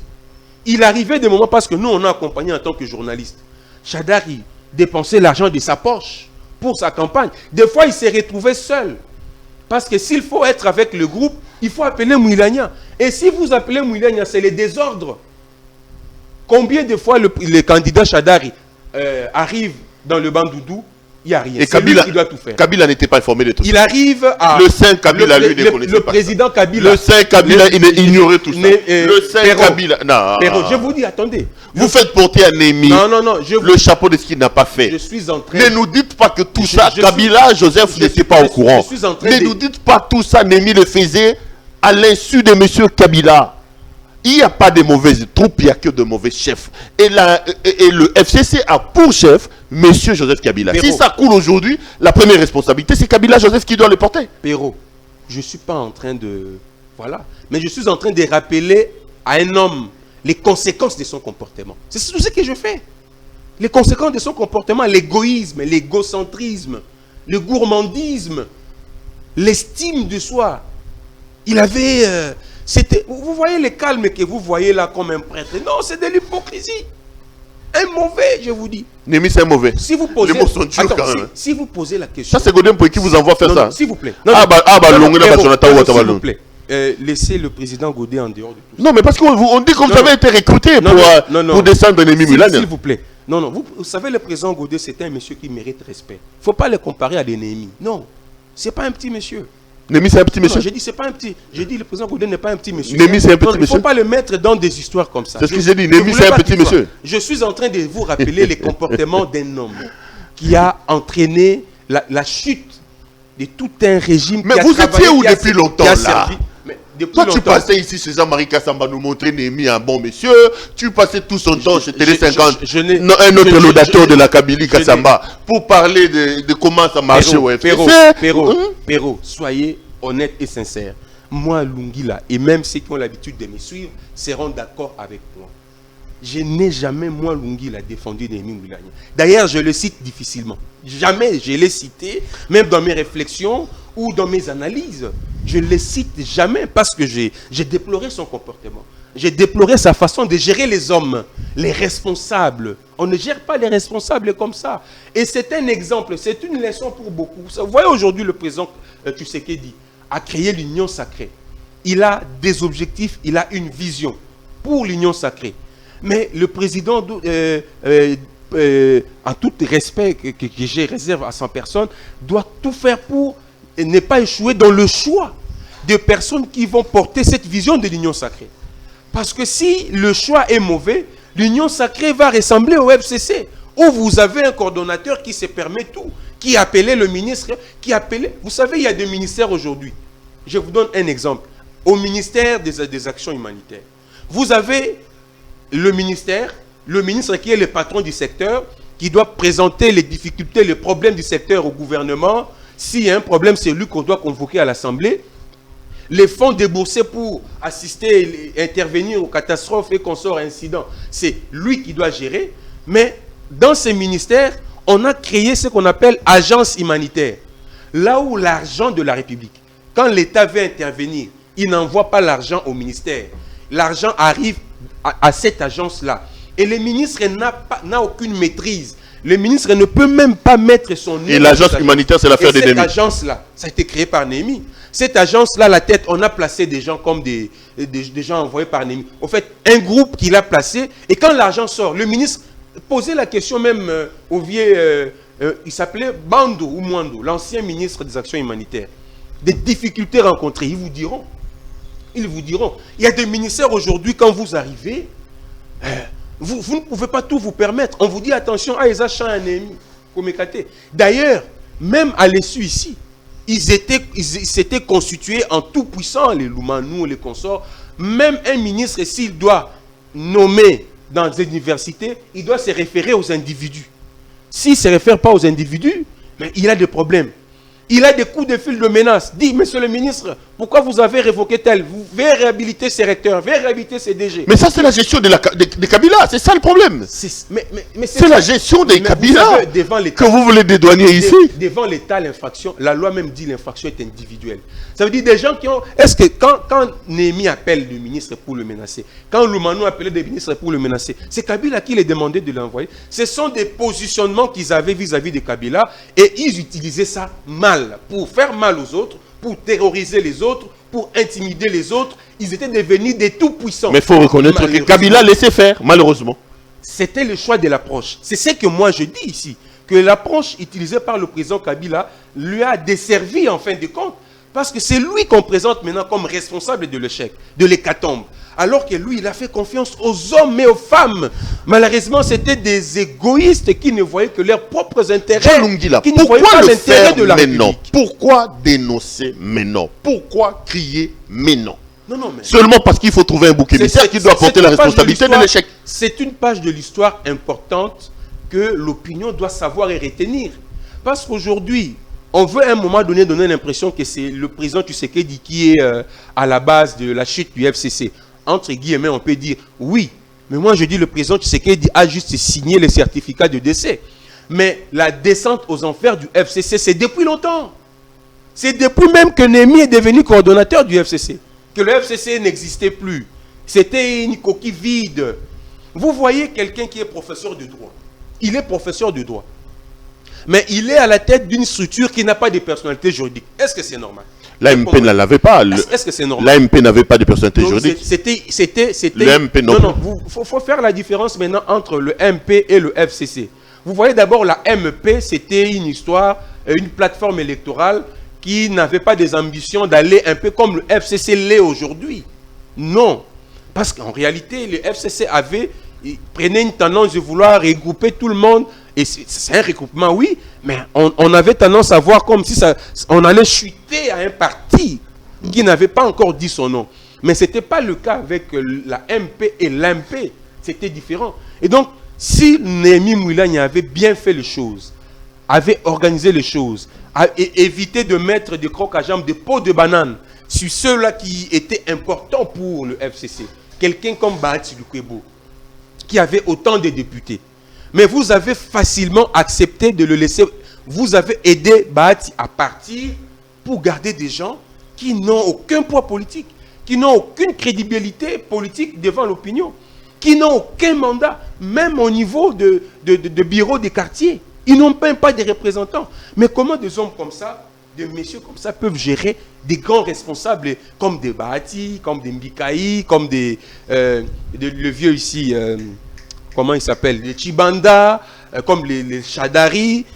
Il arrivait des moments, parce que nous, on a accompagné en tant que journaliste. Chadari dépensait l'argent de sa poche pour sa campagne. Des fois, il s'est retrouvé seul. Parce que s'il faut être avec le groupe, il faut appeler Mouilania. Et si vous appelez Mouilania, c'est le désordre. Combien de fois le candidat Chadari arrive dans le Bandoudou, il n'y a rien. Et Kabila, lui qui doit tout faire. Kabila n'était pas informé de tout ça. Il arrive à... Le Saint Kabila, lui, ne connaissait pas. Le président Kabila. Le Saint Kabila, il ignorait tout ça. Le Saint Kabila... Non. Je vous dis, attendez. Vous faites porter à Némi le chapeau de ce qu'il n'a pas fait. Je suis en train... Ne nous dites pas que tout ça, Kabila, Joseph n'était pas au courant. Ne nous dites pas tout ça, Némi le faisait à l'insu de M. Kabila. Il n'y a pas de mauvaises troupes, il n'y a que de mauvais chefs. Et le FCC a pour chef M. Joseph Kabila. Si ça coule aujourd'hui, la première responsabilité, c'est Kabila Joseph qui doit le porter. Péro, je ne suis pas en train de... Voilà. Mais je suis en train de rappeler à un homme les conséquences de son comportement. C'est tout ce que je fais. Les conséquences de son comportement, l'égoïsme, l'égocentrisme, le gourmandisme, l'estime de soi. Il avait... vous voyez le calme que vous voyez là comme un prêtre. Non, c'est de l'hypocrisie. Un mauvais, je vous dis. Némi, c'est un mauvais. Si vous posez... Les mots sont durs quand même. Si vous posez la question... Ça, c'est Godin pour qui vous envoie faire ça. S'il vous plaît. S'il vous plaît. Laissez le président Godé en dehors de tout ça. Non, mais parce qu'on dit que vous avez été recruté pour descendre Némi Moulania. S'il vous plaît. Non, vous savez, le président Godé, c'est un monsieur qui mérite respect. Il ne faut pas le comparer à des Némi. Non, ce n'est pas un petit monsieur. Némi, c'est un petit monsieur. J'ai dit, c'est pas un petit. J'ai dit, le président Gaudin n'est pas un petit monsieur. Némi, c'est un petit Il ne monsieur. faut pas le mettre dans des histoires comme ça. C'est ce que j'ai dit. Némi, c'est un petit monsieur. Je suis en train de vous rappeler les comportements d'un homme qui a entraîné la chute de tout un régime. Mais vous étiez où depuis longtemps là? Toi, tu passais ici chez Jean-Marie Kassamba nous montrer Némi un bon monsieur. Tu passais tout son temps chez Télé 50, un autre laudateur de la Kabylie, Kassamba, pour parler de comment ça marchait au FCC. Perrault, soyez honnête et sincère. Moi, Lungila, et même ceux qui ont l'habitude de me suivre, seront d'accord avec moi. Je n'ai jamais, moi, Lungila, défendu Némi Ngouilagné. D'ailleurs, je le cite difficilement. Jamais je l'ai cité, même dans mes réflexions ou dans mes analyses. Je ne le cite jamais parce que j'ai déploré son comportement. J'ai déploré sa façon de gérer les hommes, les responsables. On ne gère pas les responsables comme ça. Et c'est un exemple, c'est une leçon pour beaucoup. Vous voyez aujourd'hui le président Tshisekedi a créé l'Union sacrée. Il a des objectifs, il a une vision pour l'Union sacrée. Mais le président, en tout respect que j'ai réserve à 100 personnes, doit tout faire pour ne pas échouer dans le choix de personnes qui vont porter cette vision de l'Union sacrée. Parce que si le choix est mauvais, l'Union sacrée va ressembler au FCC, où vous avez un coordonnateur qui se permet tout, qui appelait le ministre, qui appelait... Vous savez, il y a des ministères aujourd'hui. Je vous donne un exemple. Au ministère des Actions humanitaires, vous avez le ministre qui est le patron du secteur, qui doit présenter les difficultés, les problèmes du secteur au gouvernement. S'il y a un problème, c'est lui qu'on doit convoquer à l'Assemblée. Les fonds déboursés pour assister, intervenir aux catastrophes et consorts incidents, c'est lui qui doit gérer. Mais dans ces ministères, on a créé ce qu'on appelle agence humanitaire. Là où l'argent de la République, quand l'État veut intervenir, il n'envoie pas l'argent au ministère. L'argent arrive à cette agence-là. Et le ministre n'a aucune maîtrise. Le ministre ne peut même pas mettre son nez. Et l'agence humanitaire, c'est l'affaire de Némi. Cette agence-là, ça a été créé par Némi. Cette agence-là, la tête, on a placé des gens comme des gens envoyés par Némi. En fait, un groupe qu'il a placé. Et quand l'argent sort, le ministre posait la question même au vieux, il s'appelait Bando ou Mwando, l'ancien ministre des Actions humanitaires. Des difficultés rencontrées, ils vous diront. Ils vous diront. Il y a des ministères aujourd'hui, quand vous arrivez, vous ne pouvez pas tout vous permettre. On vous dit attention, Aïza Chan un ennemi. D'ailleurs, même à l'issue ici, ils s'étaient constitués en tout puissant, les Loumanou, les consorts. Même un ministre, s'il doit nommer dans des universités, il doit se référer aux individus. S'il ne se réfère pas aux individus, mais il a des problèmes. Il a des coups de fil de menace. Dit, monsieur le ministre, pourquoi vous avez révoqué tel? Vous devez réhabiliter ces recteurs, vous devez réhabiliter ces DG. Mais ça, c'est la gestion de Kabila. C'est ça le problème. C'est la gestion des Kabila que vous voulez dédouaner ici. Devant l'État, l'infraction, la loi même dit l'infraction est individuelle. Ça veut dire des gens qui ont... Est-ce que quand Némi appelle le ministre pour le menacer, quand Loumanou appelait des ministres pour le menacer, c'est Kabila qui les demandait de l'envoyer. Ce sont des positionnements qu'ils avaient vis-à-vis de Kabila et ils utilisaient ça mal. Pour faire mal aux autres, pour terroriser les autres, pour intimider les autres. Ils étaient devenus des tout-puissants. Mais il faut reconnaître que Kabila laissait faire, malheureusement. C'était le choix de l'approche. C'est ce que moi je dis ici. Que l'approche utilisée par le président Kabila lui a desservi en fin de compte. Parce que c'est lui qu'on présente maintenant comme responsable de l'échec, de l'hécatombe. Alors que lui, il a fait confiance aux hommes et aux femmes. Malheureusement, c'était des égoïstes qui ne voyaient que leurs propres intérêts. Lungila, qui ne voyaient pas l'intérêt de la République. Pourquoi dénoncer maintenant? Pourquoi crier maintenant? Non, mais seulement parce qu'il faut trouver un bouc émissaire qui doit porter la responsabilité de l'échec. C'est une page de l'histoire importante que l'opinion doit savoir et retenir. Parce qu'aujourd'hui, on veut à un moment donné donner l'impression que c'est le président Tshisekedi qui est à la base de la chute du FCC. Entre guillemets, on peut dire oui. Mais moi, je dis le président Tshisekedi a juste signé les certificats de décès. Mais la descente aux enfers du FCC, c'est depuis longtemps. C'est depuis même que Némi est devenu coordonnateur du FCC. Que le FCC n'existait plus. C'était une coquille vide. Vous voyez quelqu'un qui est professeur de droit. Il est professeur de droit. Mais il est à la tête d'une structure qui n'a pas de personnalité juridique. Est-ce que c'est normal? L'AMP ne l'avait pas. Est-ce que c'est normal? L'AMP n'avait pas de personnalité juridique. C'était... L'AMP non. Non, il faut faire la différence maintenant entre le MP et le FCC. Vous voyez d'abord la MP, c'était une histoire, une plateforme électorale qui n'avait pas des ambitions d'aller un peu comme le FCC l'est aujourd'hui. Non. Parce qu'en réalité, le FCC prenait une tendance de vouloir regrouper tout le monde. Et c'est un regroupement, oui, mais on avait tendance à voir comme si on allait chuter à un parti qui n'avait pas encore dit son nom. Mais ce n'était pas le cas avec la MP et l'AMP. C'était différent. Et donc, si Néhémie Mouilani avait bien fait les choses, avait organisé les choses, et évité de mettre des crocs à jambes, des pots de banane sur ceux-là qui étaient importants pour le FCC, quelqu'un comme Bahati Lukwebo, qui avait autant de députés, mais vous avez facilement accepté de le laisser. Vous avez aidé Bahati à partir pour garder des gens qui n'ont aucun poids politique, qui n'ont aucune crédibilité politique devant l'opinion, qui n'ont aucun mandat, même au niveau de bureaux des quartiers. Ils n'ont même pas de représentants. Mais comment des hommes comme ça, des messieurs comme ça, peuvent gérer des grands responsables comme des Bahati, comme des Mbikaï, comme le vieux ici... comment il s'appelle, les Chibanda, comme les Chadari.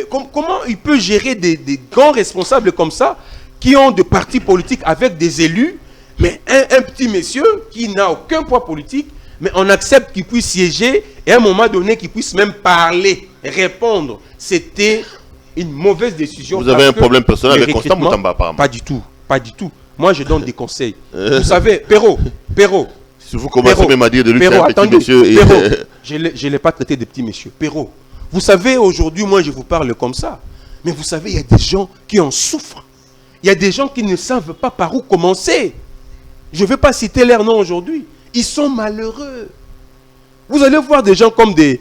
Comment il peut gérer des grands responsables comme ça, qui ont des partis politiques avec des élus, mais un petit monsieur qui n'a aucun poids politique, mais on accepte qu'il puisse siéger et à un moment donné qu'il puisse même parler, répondre. C'était une mauvaise décision. Vous avez un problème personnel avec Constant Moutamba, apparemment? Pas du tout, pas du tout. Moi, je donne des conseils. Vous savez, Perrault, si vous commencez même à dire de lui faire un petit monsieur... je ne l'ai pas traité de petit monsieur. Perrault, vous savez, aujourd'hui, moi, je vous parle comme ça. Mais vous savez, il y a des gens qui en souffrent. Il y a des gens qui ne savent pas par où commencer. Je ne vais pas citer leur nom aujourd'hui. Ils sont malheureux. Vous allez voir des gens comme des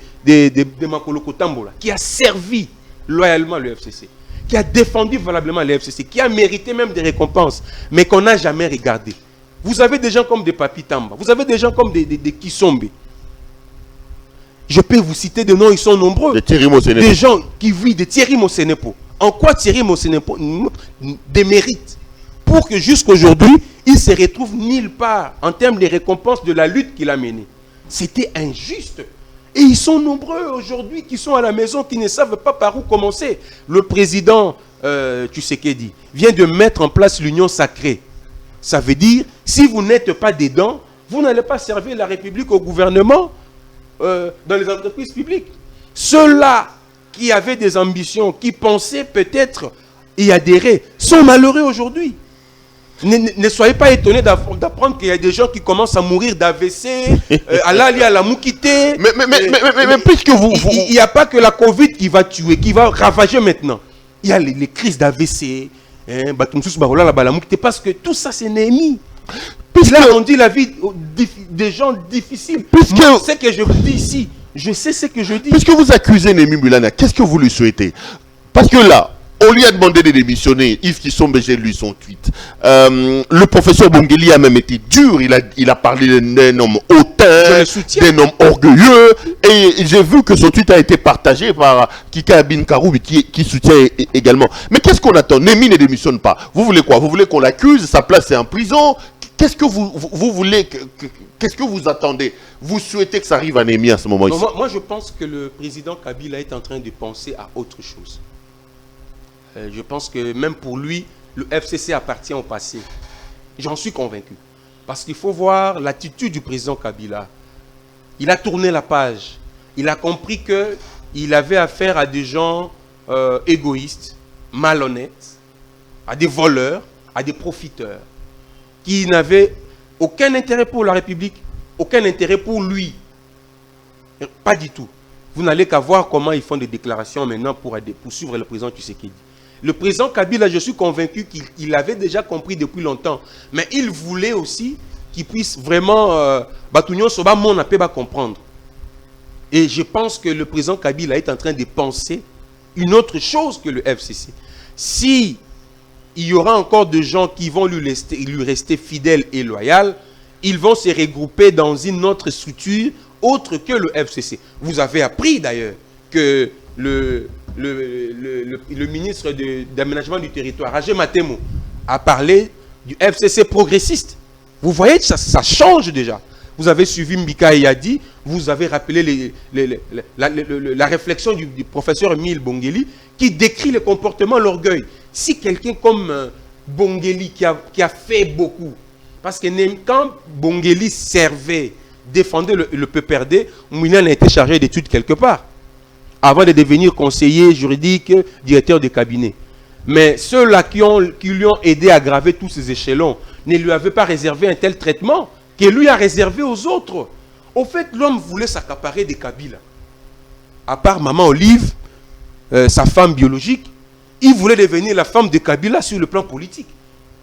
Makoloko Tambola, qui a servi loyalement le FCC, qui a défendu valablement le FCC, qui a mérité même des récompenses, mais qu'on n'a jamais regardé. Vous avez des gens comme des Papi Tamba, vous avez des gens comme des Kisombe. Je peux vous citer des noms, ils sont nombreux. Des gens qui vivent de Thierry Mosenepo. En quoi Thierry Mosenepo démérite pour que jusqu'aujourd'hui, il se retrouve nulle part en termes de récompenses de la lutte qu'il a menée. C'était injuste. Et ils sont nombreux aujourd'hui qui sont à la maison, qui ne savent pas par où commencer. Le président Tshisekedi vient de mettre en place l'union sacrée. Ça veut dire, si vous n'êtes pas dedans, vous n'allez pas servir la République au gouvernement, dans les entreprises publiques. Ceux-là qui avaient des ambitions, qui pensaient peut-être y adhérer, sont malheureux aujourd'hui. Ne soyez pas étonnés d'apprendre qu'il y a des gens qui commencent à mourir d'AVC, à la Moukité. Mais puisque vous... Il n'y a pas que la Covid qui va tuer, qui va ravager maintenant. Il y a les crises d'AVC, parce que tout ça c'est Néhémie. Là on dit la vie des gens difficiles. Moi, c'est ce que je vous dis ici. Je sais ce que je dis. Puisque vous accusez Néhémie Mouilani, qu'est-ce que vous lui souhaitez? Parce que là, on lui a demandé de démissionner. Yves Kisombe j'ai lu son tweet. Le professeur Bongeli a même été dur. Il a parlé d'un homme hautain, d'un homme orgueilleux. Et j'ai vu que son tweet a été partagé par Kika Abin Karoubi qui soutient également. Mais qu'est-ce qu'on attend? Néhémie ne démissionne pas. Vous voulez quoi? Vous voulez qu'on l'accuse? Sa place est en prison? Qu'est-ce que vous voulez? Qu'est-ce que vous attendez? Vous souhaitez que ça arrive à Néhémie à ce moment ici? Moi, je pense que le président Kabila est en train de penser à autre chose. Je pense que même pour lui, le FCC appartient au passé. J'en suis convaincu. Parce qu'il faut voir l'attitude du président Kabila. Il a tourné la page. Il a compris qu'il avait affaire à des gens égoïstes, malhonnêtes, à des voleurs, à des profiteurs, qui n'avaient aucun intérêt pour la République, aucun intérêt pour lui. Pas du tout. Vous n'allez qu'à voir comment ils font des déclarations maintenant pour suivre le président Tshisekedi. Le président Kabila, je suis convaincu qu'il avait déjà compris depuis longtemps. Mais il voulait aussi qu'il puisse vraiment comprendre. Et je pense que le président Kabila est en train de penser une autre chose que le FCC. Si il y aura encore des gens qui vont lui rester fidèles et loyaux, ils vont se regrouper dans une autre structure autre que le FCC. Vous avez appris d'ailleurs que le ministre d'aménagement du territoire, Roger Matemo, a parlé du FCC progressiste. Vous voyez, ça change déjà. Vous avez suivi Mbika Yadi, vous avez rappelé la réflexion du professeur Emile Bongeli qui décrit le comportement, l'orgueil. Si quelqu'un comme Bongeli, qui a fait beaucoup, parce que quand Bongeli servait, défendait le PPRD, Mouinan a été chargé d'études quelque part, avant de devenir conseiller juridique, directeur de cabinet. Mais ceux-là qui lui ont aidé à graver tous ces échelons ne lui avaient pas réservé un tel traitement que lui a réservé aux autres. Au fait, l'homme voulait s'accaparer des Kabila. À part Maman Olive, sa femme biologique, il voulait devenir la femme de Kabila sur le plan politique.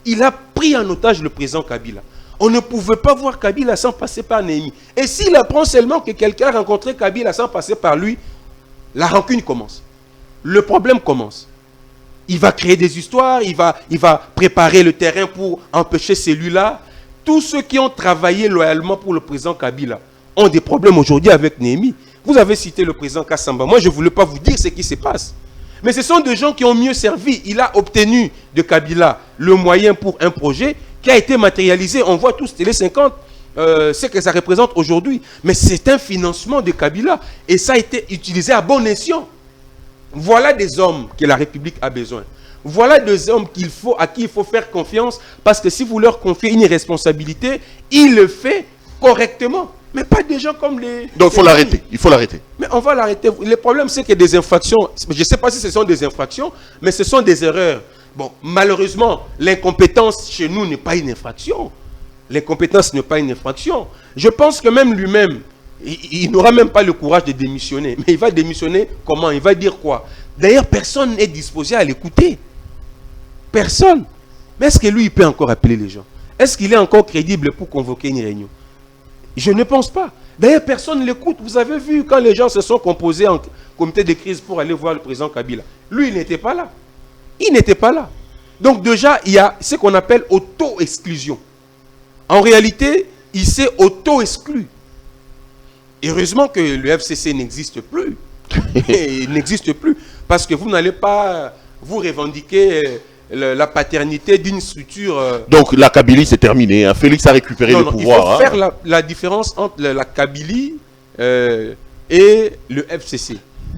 Il a pris en otage le président Kabila. On ne pouvait pas voir Kabila sans passer par Néhémie. Et s'il apprend seulement que quelqu'un a rencontré Kabila sans passer par lui, la rancune commence. Le problème commence. Il va créer des histoires, il va préparer le terrain pour empêcher celui-là. Tous ceux qui ont travaillé loyalement pour le président Kabila ont des problèmes aujourd'hui avec Néhémie. Vous avez cité le président Kassamba. Moi, je ne voulais pas vous dire ce qui se passe. Mais ce sont des gens qui ont mieux servi. Il a obtenu de Kabila le moyen pour un projet qui a été matérialisé. On voit tous Télé 50, ce que ça représente aujourd'hui. Mais c'est un financement de Kabila. Et ça a été utilisé à bon escient. Voilà des hommes que la République a besoin. Voilà des hommes à qui il faut faire confiance. Parce que si vous leur confiez une responsabilité, ils le font correctement. Mais pas des gens comme les... Donc il faut l'arrêter. Il faut l'arrêter. Mais on va l'arrêter. Le problème, c'est que des infractions, je ne sais pas si ce sont des infractions, mais ce sont des erreurs. Bon, malheureusement, l'incompétence chez nous n'est pas une infraction. L'incompétence n'est pas une infraction. Je pense que même lui-même, il n'aura même pas le courage de démissionner. Mais il va démissionner comment? Il va dire quoi? D'ailleurs, personne n'est disposé à l'écouter. Personne. Mais est-ce que lui, il peut encore appeler les gens? Est-ce qu'il est encore crédible pour convoquer une réunion? Je ne pense pas. D'ailleurs, personne ne l'écoute. Vous avez vu quand les gens se sont composés en comité de crise pour aller voir le président Kabila. Lui, il n'était pas là. Il n'était pas là. Donc déjà, il y a ce qu'on appelle auto-exclusion. En réalité, il s'est auto-exclu. Heureusement que le FCC n'existe plus. Il n'existe plus. Parce que vous n'allez pas vous revendiquer la paternité d'une structure... Donc la Kabylie, c'est terminé. Hein. Félix a récupéré le pouvoir. Il faut faire la différence entre la Kabylie et le FCC.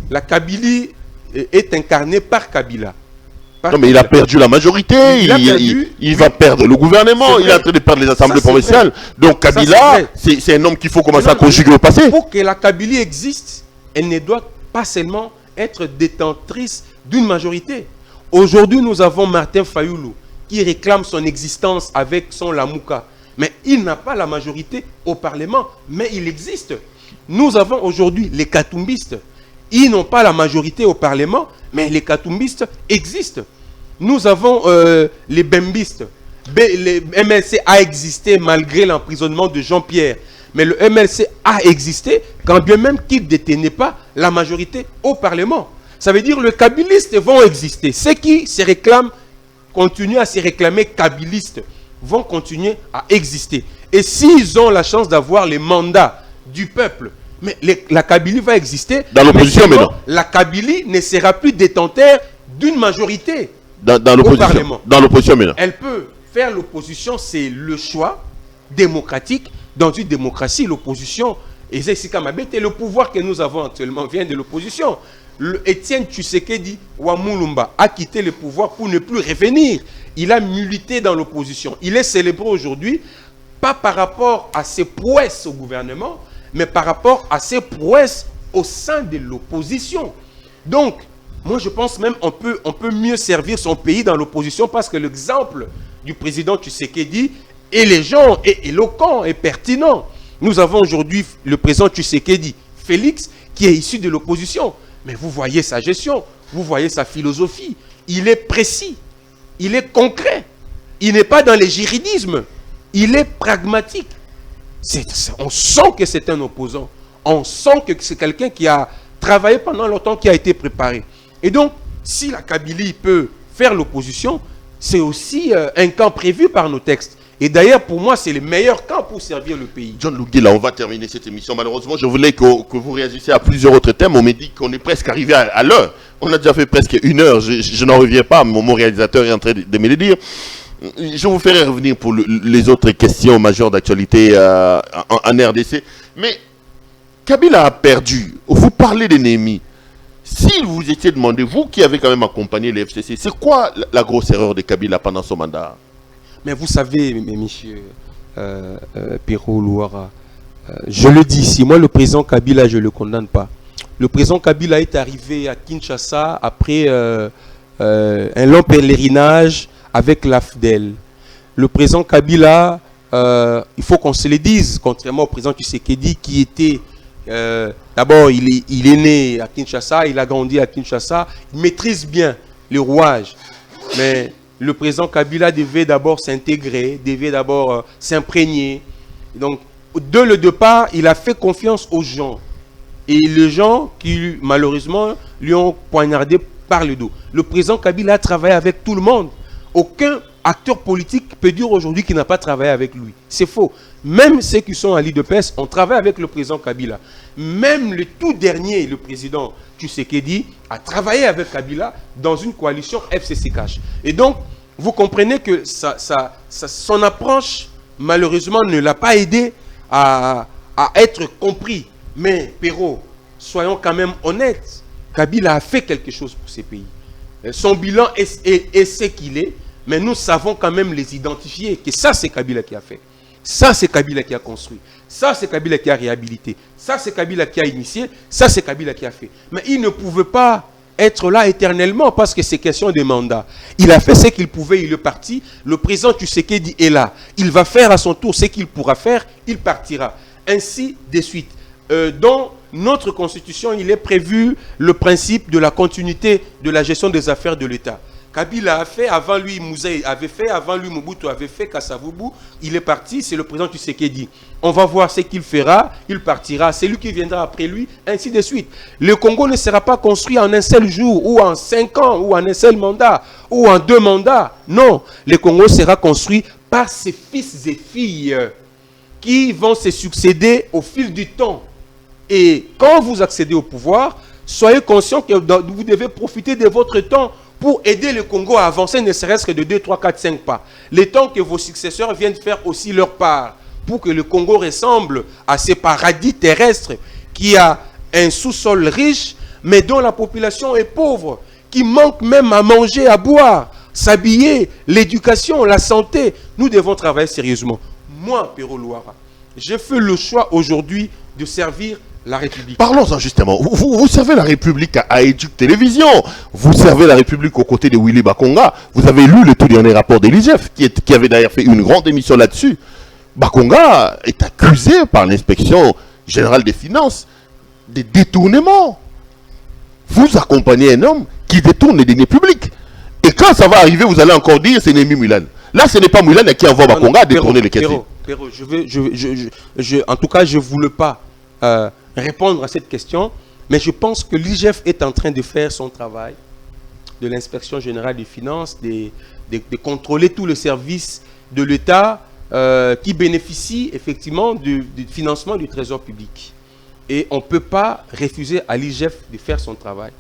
La Kabylie est incarnée par Kabila. Non, mais il a perdu la majorité, il va perdre le gouvernement, il est en train de perdre les assemblées provinciales. Donc Kabila, c'est un homme qu'il faut commencer à conjuguer au passé. Pour que la Kabylie existe, elle ne doit pas seulement être détentrice d'une majorité. Aujourd'hui, nous avons Martin Fayoulou qui réclame son existence avec son Lamouka. Mais il n'a pas la majorité au Parlement, mais il existe. Nous avons aujourd'hui les Katumbistes. Ils n'ont pas la majorité au Parlement, mais les Katumbistes existent. Nous avons les Bembistes. Le MLC a existé malgré l'emprisonnement de Jean-Pierre. Mais le MLC a existé quand bien même qu'il ne détenait pas la majorité au Parlement. Ça veut dire que les Kabilistes vont exister. Ceux qui se réclament, continuent à se réclamer Kabilistes, vont continuer à exister. Et s'ils ont la chance d'avoir les mandats du peuple, mais la Kabylie va exister. Dans l'opposition, mais non. La Kabylie ne sera plus détenteur d'une majorité dans au Parlement. Dans l'opposition, mais non. Elle peut faire l'opposition, c'est le choix démocratique. Dans une démocratie, l'opposition, et le pouvoir que nous avons actuellement vient de l'opposition. Étienne Tshisekedi Wamulumba a quitté le pouvoir pour ne plus revenir. Il a milité dans l'opposition. Il est célébré aujourd'hui, pas par rapport à ses prouesses au gouvernement, mais par rapport à ses prouesses au sein de l'opposition. Donc, moi je pense même qu'on peut mieux servir son pays dans l'opposition parce que l'exemple du président Tshisekedi et les gens est éloquent et pertinent. Nous avons aujourd'hui le président Tshisekedi, Félix, qui est issu de l'opposition. Mais vous voyez sa gestion, vous voyez sa philosophie. Il est précis, il est concret. Il n'est pas dans les juridismes, il est pragmatique. On sent que c'est un opposant. On sent que c'est quelqu'un qui a travaillé pendant longtemps, qui a été préparé. Et donc, si la Kabylie peut faire l'opposition, c'est aussi un camp prévu par nos textes. Et d'ailleurs, pour moi, c'est le meilleur camp pour servir le pays. John Lugila, on va terminer cette émission. Malheureusement, je voulais que vous réagissiez à plusieurs autres thèmes. On m'a dit qu'on est presque arrivé à l'heure. On a déjà fait presque 1 heure. Je n'en reviens pas. Mon réalisateur est en train de me le dire. Je vous ferai revenir pour les autres questions majeures d'actualité en RDC. Mais Kabila a perdu. Vous parlez de Néhémie. Si vous étiez demandé, vous qui avez quand même accompagné les FCC, c'est quoi la grosse erreur de Kabila pendant son mandat? Mais vous savez, monsieur Perrault Louara, je le dis ici, moi le président Kabila, je ne le condamne pas. Le président Kabila est arrivé à Kinshasa après un long pèlerinage avec l'AFDEL. Le président Kabila, il faut qu'on se le dise, contrairement au président Tshisekedi qui était... D'abord, il est né à Kinshasa, il a grandi à Kinshasa, il maîtrise bien les rouages. Mais le président Kabila devait d'abord s'intégrer, devait d'abord s'imprégner. Donc, dès le départ, il a fait confiance aux gens. Et les gens qui, malheureusement, lui ont poignardé par le dos. Le président Kabila a travaillé avec tout le monde. Aucun acteur politique peut dire aujourd'hui qu'il n'a pas travaillé avec lui. C'est faux. Même ceux qui sont à l'IDPS ont travaillé avec le président Kabila. Même le tout dernier, le président Tshisekedi, a travaillé avec Kabila dans une coalition FCC-Cash. Et donc, vous comprenez que son approche, malheureusement, ne l'a pas aidé à être compris. Mais, Perrault, soyons quand même honnêtes. Kabila a fait quelque chose pour ces pays. Son bilan est ce qu'il est, mais nous savons quand même les identifier, que ça, c'est Kabila qui a fait. Ça, c'est Kabila qui a construit. Ça, c'est Kabila qui a réhabilité. Ça, c'est Kabila qui a initié. Ça, c'est Kabila qui a fait. Mais il ne pouvait pas être là éternellement parce que c'est question de mandat. Il a fait ce qu'il pouvait, il est parti. Le président Tshisekedi est là. Il va faire à son tour ce qu'il pourra faire, il partira. Ainsi de suite. Dans notre constitution, il est prévu le principe de la continuité de la gestion des affaires de l'État. Kabila a fait, avant lui Mouzé avait fait, avant lui Mobutu avait fait, Kasavubu, il est parti, c'est le président Tshisekedi. On va voir ce qu'il fera, il partira, c'est lui qui viendra après lui, ainsi de suite. Le Congo ne sera pas construit en un seul jour, ou en 5 ans, ou en un seul mandat, ou en 2 mandats. Non, le Congo sera construit par ses fils et filles qui vont se succéder au fil du temps. Et quand vous accédez au pouvoir, soyez conscient que vous devez profiter de votre temps pour aider le Congo à avancer ne serait-ce que de 2, 3, 4, 5 pas. Le temps que vos successeurs viennent faire aussi leur part pour que le Congo ressemble à ces paradis terrestres qui a un sous-sol riche mais dont la population est pauvre, qui manque même à manger, à boire, s'habiller, l'éducation, la santé. Nous devons travailler sérieusement. Moi, Perrault Louara, j'ai fait le choix aujourd'hui de servir la République. Parlons-en justement. Vous servez la République à Éduc Télévision. Vous servez la République aux côtés de Willy Bakonga. Vous avez lu le tout dernier rapport de l'IGF qui avait d'ailleurs fait une grande émission là-dessus. Bakonga est accusé par l'inspection générale des finances de détournement. Vous accompagnez un homme qui détourne les deniers publics. Et quand ça va arriver, vous allez encore dire c'est Némi Moulan. Là, ce n'est pas Moulan qui envoie Bakonga à détourner les caisses. Perrault, en tout cas, je ne voulais pas répondre à cette question, mais je pense que l'IGF est en train de faire son travail, de l'inspection générale des finances, de contrôler tous les services de l'État qui bénéficient effectivement du financement du trésor public. Et on ne peut pas refuser à l'IGF de faire son travail.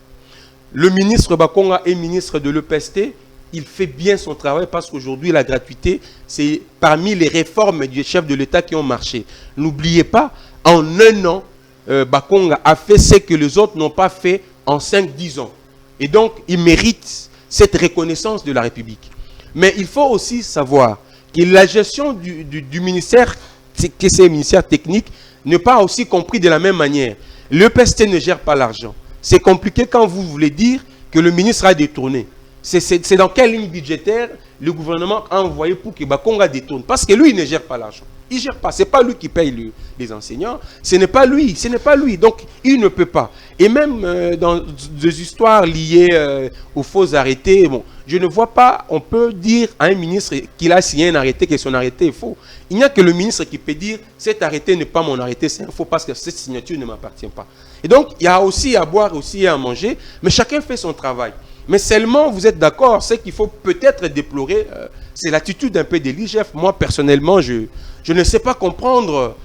Le ministre Bakonga est ministre de l'EPST, il fait bien son travail parce qu'aujourd'hui la gratuité, c'est parmi les réformes du chef de l'État qui ont marché. N'oubliez pas, en 1 an, Bakonga a fait ce que les autres n'ont pas fait en 5-10 ans. Et donc, il mérite cette reconnaissance de la République. Mais il faut aussi savoir que la gestion du ministère, que c'est un ministère technique, n'est pas aussi compris de la même manière. Le PST ne gère pas l'argent. C'est compliqué quand vous voulez dire que le ministre a détourné. C'est dans quelle ligne budgétaire le gouvernement a envoyé pour que Bakonga détourne? Parce que lui, il ne gère pas l'argent. Il ne gère pas. Ce n'est pas lui qui paye les enseignants. Ce n'est pas lui. Ce n'est pas lui. Donc, il ne peut pas. Et même dans des histoires liées aux faux arrêtés, bon, je ne vois pas, on peut dire à un ministre qu'il a signé un arrêté, que son arrêté est faux. Il n'y a que le ministre qui peut dire cet arrêté n'est pas mon arrêté, c'est faux parce que cette signature ne m'appartient pas. Et donc, il y a aussi à boire, aussi à manger, mais chacun fait son travail. Mais seulement, vous êtes d'accord, ce qu'il faut peut-être déplorer, c'est l'attitude un peu de l'IGF. Moi, personnellement, je ne sais pas comprendre.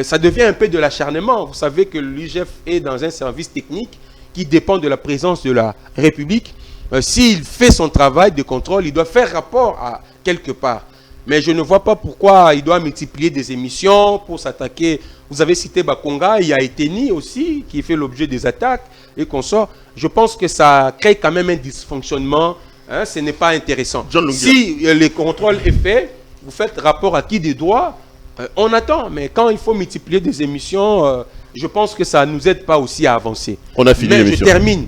Ça devient un peu de l'acharnement. Vous savez que l'IGF est dans un service technique qui dépend de la présence de la République. S'il fait son travail de contrôle, il doit faire rapport à quelque part. Mais je ne vois pas pourquoi il doit multiplier des émissions pour s'attaquer. Vous avez cité Bakonga, il y a Eteni aussi, qui fait l'objet des attaques et consorts. Je pense que ça crée quand même un dysfonctionnement. Hein, ce n'est pas intéressant. Si le contrôle est fait, vous faites rapport à qui des droits, on attend. Mais quand il faut multiplier des émissions, je pense que ça ne nous aide pas aussi à avancer. On a fini l'émission. Je termine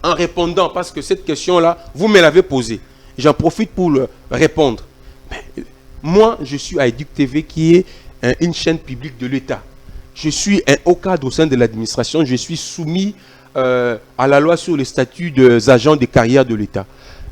en répondant, parce que cette question-là, vous me l'avez posée. J'en profite pour le répondre. Moi, je suis à Éduc TV qui est une chaîne publique de l'État. Je suis un haut cadre au sein de l'administration. Je suis soumis à la loi sur le statut des agents de carrière de l'État.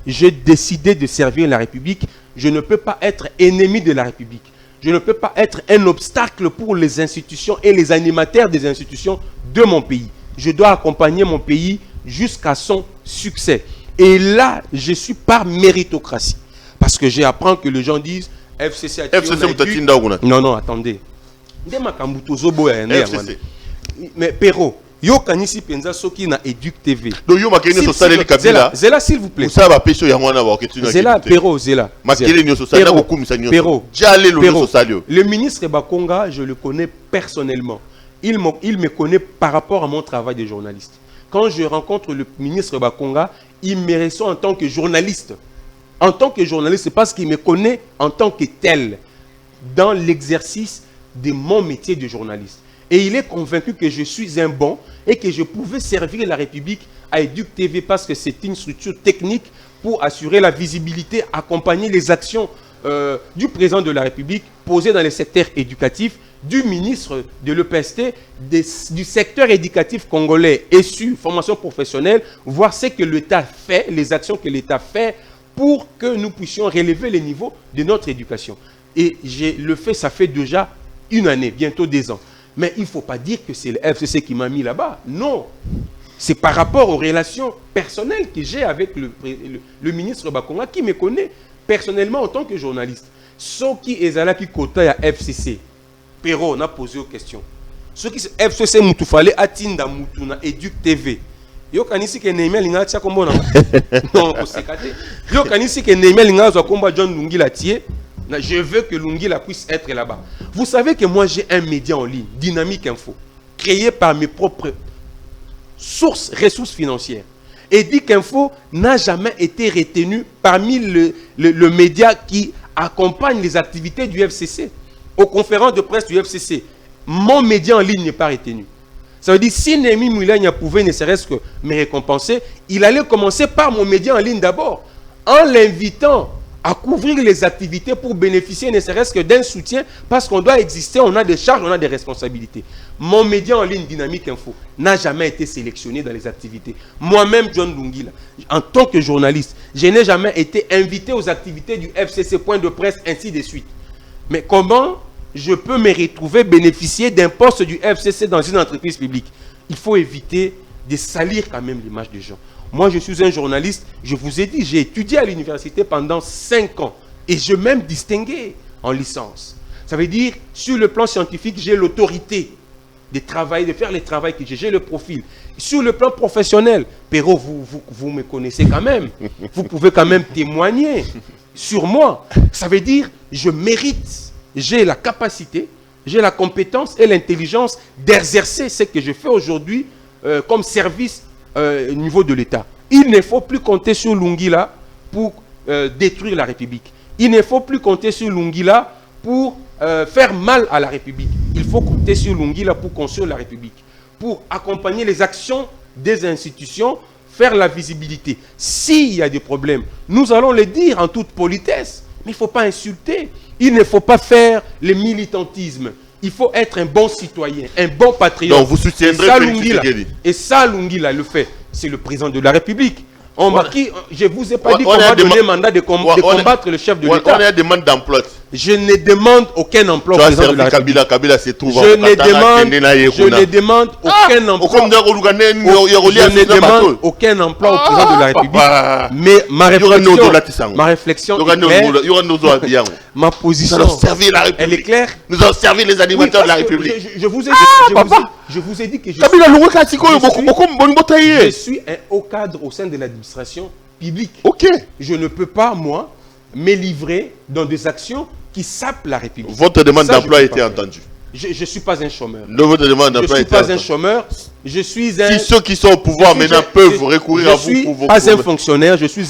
J'ai décidé de servir la République. Je ne peux pas être ennemi de la République. Je ne peux pas être un obstacle pour les institutions et les animateurs des institutions de mon pays. Je dois accompagner mon pays jusqu'à son succès. Et là, je suis par méritocratie. Parce que j'apprends que les gens disent FCC a tué. Non, attendez. FCC. Mais Perrault, yo kanisi penza soki na Éduc TV. Donc yo makeni so saleli Kabila. Zela s'il vous plaît. Ça va pêcher yangwana ba oketuna. Zela Perrault, Zela. Makeli nyo so saleli ko kumisa nyo. Perrault. Jale lo so salio. Le ministre Bakonga, je le connais personnellement. Il me connaît par rapport à mon travail de journaliste. Quand je rencontre le ministre Bakonga, il me reçoit en tant que journaliste. En tant que journaliste, c'est parce qu'il me connaît en tant que tel dans l'exercice de mon métier de journaliste. Et il est convaincu que je suis un bon et que je pouvais servir la République à Éduc TV parce que c'est une structure technique pour assurer la visibilité, accompagner les actions du président de la République posées dans le secteur éducatif, du ministre de l'EPST, du secteur éducatif congolais et sur formation professionnelle, voir ce que l'État fait, les actions que l'État fait pour que nous puissions relever les niveaux de notre éducation. Et je le fais, ça fait déjà une année, bientôt 2 ans. Mais il ne faut pas dire que c'est le FCC qui m'a mis là-bas. Non. C'est par rapport aux relations personnelles que j'ai avec le ministre Bakonga qui me connaît personnellement en tant que journaliste. Ce qui est là qui côté à FCC. Perrault, on a posé aux questions. Ce qui est FCC Moutoufale, Atinda Moutouna, Éduc TV. Yo kanisi ke Neymel linga tia kombo na. Non, ko sekate. Yo kanisi ke Neymel linga zo komba John Lungila tie. Je veux que Lungila puisse être là-bas. Vous savez que moi j'ai un média en ligne, Dynamique Info, créé par mes propres ressources financières. Et Éduc Info n'a jamais été retenu parmi le média qui accompagne les activités du FCC. Aux conférences de presse du FCC, mon média en ligne n'est pas retenu. Ça veut dire, si Némi Moulania pouvait ne serait-ce que me récompenser, il allait commencer par mon média en ligne d'abord, en l'invitant à couvrir les activités pour bénéficier ne serait-ce que d'un soutien, parce qu'on doit exister, on a des charges, on a des responsabilités. Mon média en ligne Dynamique Info n'a jamais été sélectionné dans les activités. Moi-même, John Lungila, en tant que journaliste, je n'ai jamais été invité aux activités du FCC, point de presse, ainsi de suite. Mais comment je peux me retrouver bénéficier d'un poste du FCC dans une entreprise publique? Il faut éviter de salir quand même l'image des gens. Moi, je suis un journaliste, je vous ai dit, j'ai étudié à l'université pendant 5 ans et je même distingué en licence. Ça veut dire, sur le plan scientifique, j'ai l'autorité de travailler, de faire le travail que j'ai le profil. Sur le plan professionnel, Perrault, vous me connaissez quand même. Vous pouvez quand même témoigner sur moi. Ça veut dire, je mérite, j'ai la capacité, j'ai la compétence et l'intelligence d'exercer ce que je fais aujourd'hui comme service au niveau de l'État. Il ne faut plus compter sur Lungila pour détruire la République. Il ne faut plus compter sur Lungila pour faire mal à la République. Il faut compter sur Lungila pour construire la République, pour accompagner les actions des institutions, faire la visibilité. S'il y a des problèmes, nous allons les dire en toute politesse, mais il ne faut pas insulter. Il ne faut pas faire le militantisme. Il faut être un bon citoyen, un bon patriote. Donc vous soutiendrez et ça, Lungila le fait. C'est le président de la République. Je ne vous ai pas dit qu'on va donner mandat de combattre le chef de l'État. On a des demandes d'emploi. Je ne demande aucun emploi au président de la République. Kabila se trouve je ne demande aucun emploi. Je ne demande aucun emploi au président de la République. Mais ma réflexion est claire. Ma position, elle est claire. Nous avons servi les animateurs de la République. Je vous ai dit que je suis un haut cadre au sein de l'administration publique. Ok. Je ne peux pas, moi, me livrer dans des actions qui sapent la République. Votre demande d'emploi a été entendue. Je ne suis pas un chômeur. Votre demande d'emploi je ne suis pas un chômeur. Je suis un... Si ceux qui sont au pouvoir maintenant peuvent recourir à vous pour vos Je ne suis pas un fonctionnaire, je suis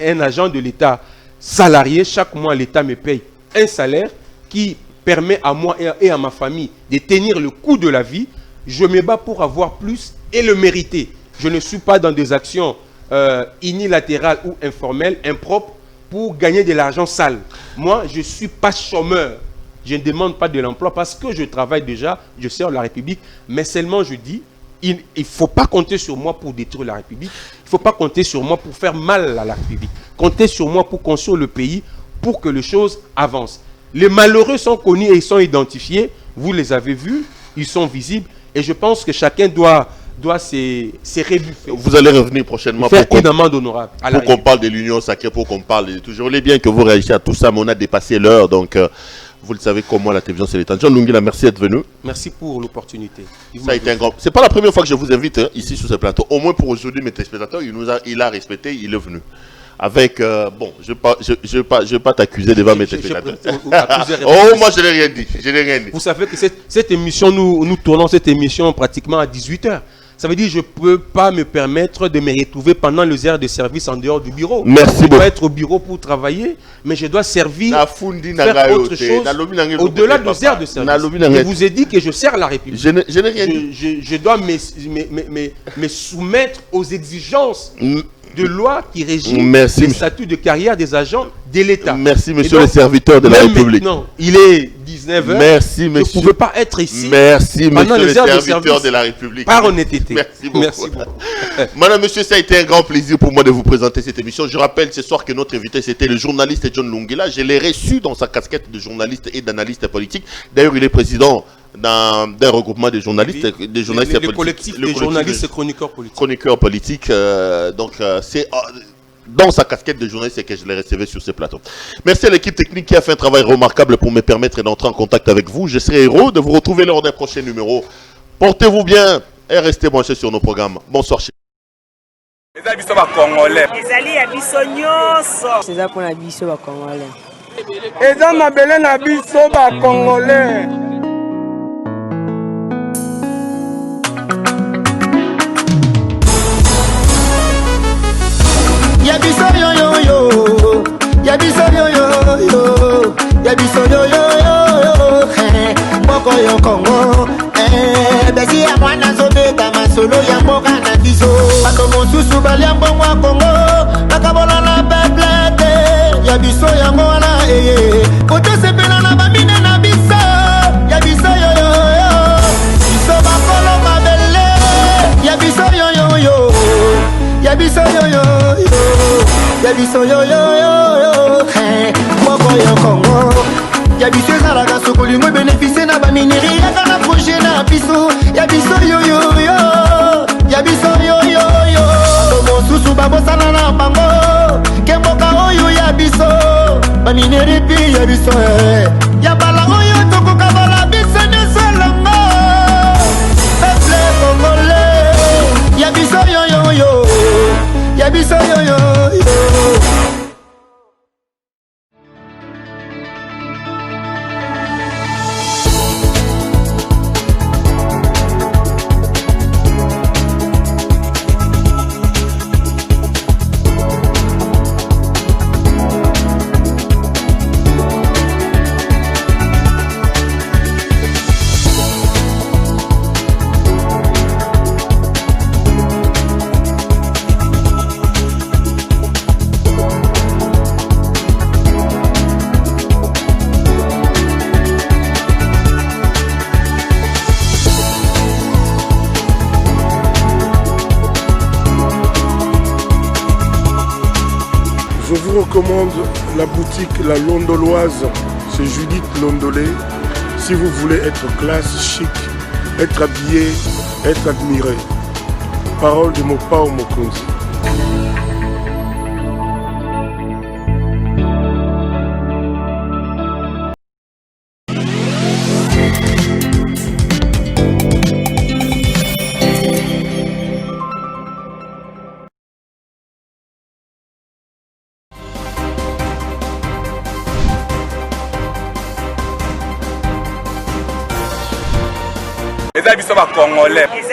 un agent de l'État salarié. Chaque mois, l'État me paye un salaire qui permet à moi et à ma famille de tenir le coût de la vie. Je me bats pour avoir plus et le mériter. Je ne suis pas dans des actions unilatérales ou informelles, impropres, pour gagner de l'argent sale. Moi, je ne suis pas chômeur. Je ne demande pas de l'emploi parce que je travaille déjà, je sers la République. Mais seulement, je dis, il ne faut pas compter sur moi pour détruire la République. Il ne faut pas compter sur moi pour faire mal à la République. Comptez sur moi pour construire le pays, pour que les choses avancent. Les malheureux sont connus et ils sont identifiés. Vous les avez vus, ils sont visibles. Et je pense que chacun doit se rebuffer. Vous allez revenir prochainement faire une amende honorable. Pour qu'on parle de l'union sacrée, pour qu'on parle de toujours. Il est bien que vous réagissiez à tout ça, mais on a dépassé l'heure. Donc, vous le savez comment la télévision c'est l'état. John Lungila, merci d'être venu. Merci pour l'opportunité. Ça a été un grand... C'est pas la première fois que je vous invite ici sur ce plateau. Au moins pour aujourd'hui, mes téléspectateurs, il a respecté, il est venu. Avec, bon, je ne vais pas t'accuser devant mes téléspectateurs. Oh, moi je n'ai rien dit. Vous savez que cette émission, nous tournons cette émission pratiquement à 18h. Ça veut dire que je ne peux pas me permettre de me retrouver pendant les heures de service en dehors du bureau. Merci beaucoup. Je dois être au bureau pour travailler, mais je dois servir, faire autre chose au-delà des heures de service. Je vous ai dit que je sers la République. Je n'ai rien dit. Je dois me soumettre aux exigences de loi qui régit le statut de carrière des agents de l'État. Merci, monsieur le serviteur de la République. Non, il est 19h. Merci, monsieur. Je ne pouvais pas être ici. Merci, monsieur le serviteur de la République. Par honnêteté. Merci beaucoup. Madame, monsieur, ça a été un grand plaisir pour moi de vous présenter cette émission. Je rappelle ce soir que notre invité, c'était le journaliste John Lungila. Je l'ai reçu dans sa casquette de journaliste et d'analyste politique. D'ailleurs, il est président d'un regroupement de journalistes, des journalistes politiques. Le collectif des journalistes chroniqueurs politiques. Chroniqueurs politiques. Donc, c'est dans sa casquette de journaliste que je l'ai recevé sur ce plateau. Merci à l'équipe technique qui a fait un travail remarquable pour me permettre d'entrer en contact avec vous. Je serai heureux de vous retrouver lors d'un prochain numéro. Portez-vous bien et restez branchés sur nos programmes. Bonsoir. Eza mabele na biso ba Congolais. Yabiso yo yo yo, yabiso yo yo yo, yabiso yo yo yo, boko yo Congo, besi ya mwana zobeta masolo ya mboka na biso. Bando mosusu bali ya mbongo ya Congo, bakabola na peplete, yabiso ya mwana kote sepela na bamine na biso, yabiso yo yo yo, biso bakolo mabele, yabiso yo yo yo, yabiso yo yo yo. Yabiso yo yo yo yo, moko yo Congo. Yabiso ezalaka sokoli mwe bénéficie na bamineri yaka na projet na biso. Yabiso yo yo yo, yabiso yo yo yo. Mosusu babosana na bango, ke mboka oyo yabiso. Bamineri pi yabiso ya bala oyo tokoka bala biso neselango. Peuple congolais, yabiso yo yo yo, yabiso yo yo yo. Je vous recommande la boutique La Londoloise, c'est Judith Londolé. Si vous voulez être classe, chic, être habillé, être admiré. Parole de Mopao Mokonzi. eza biso ba Congolais.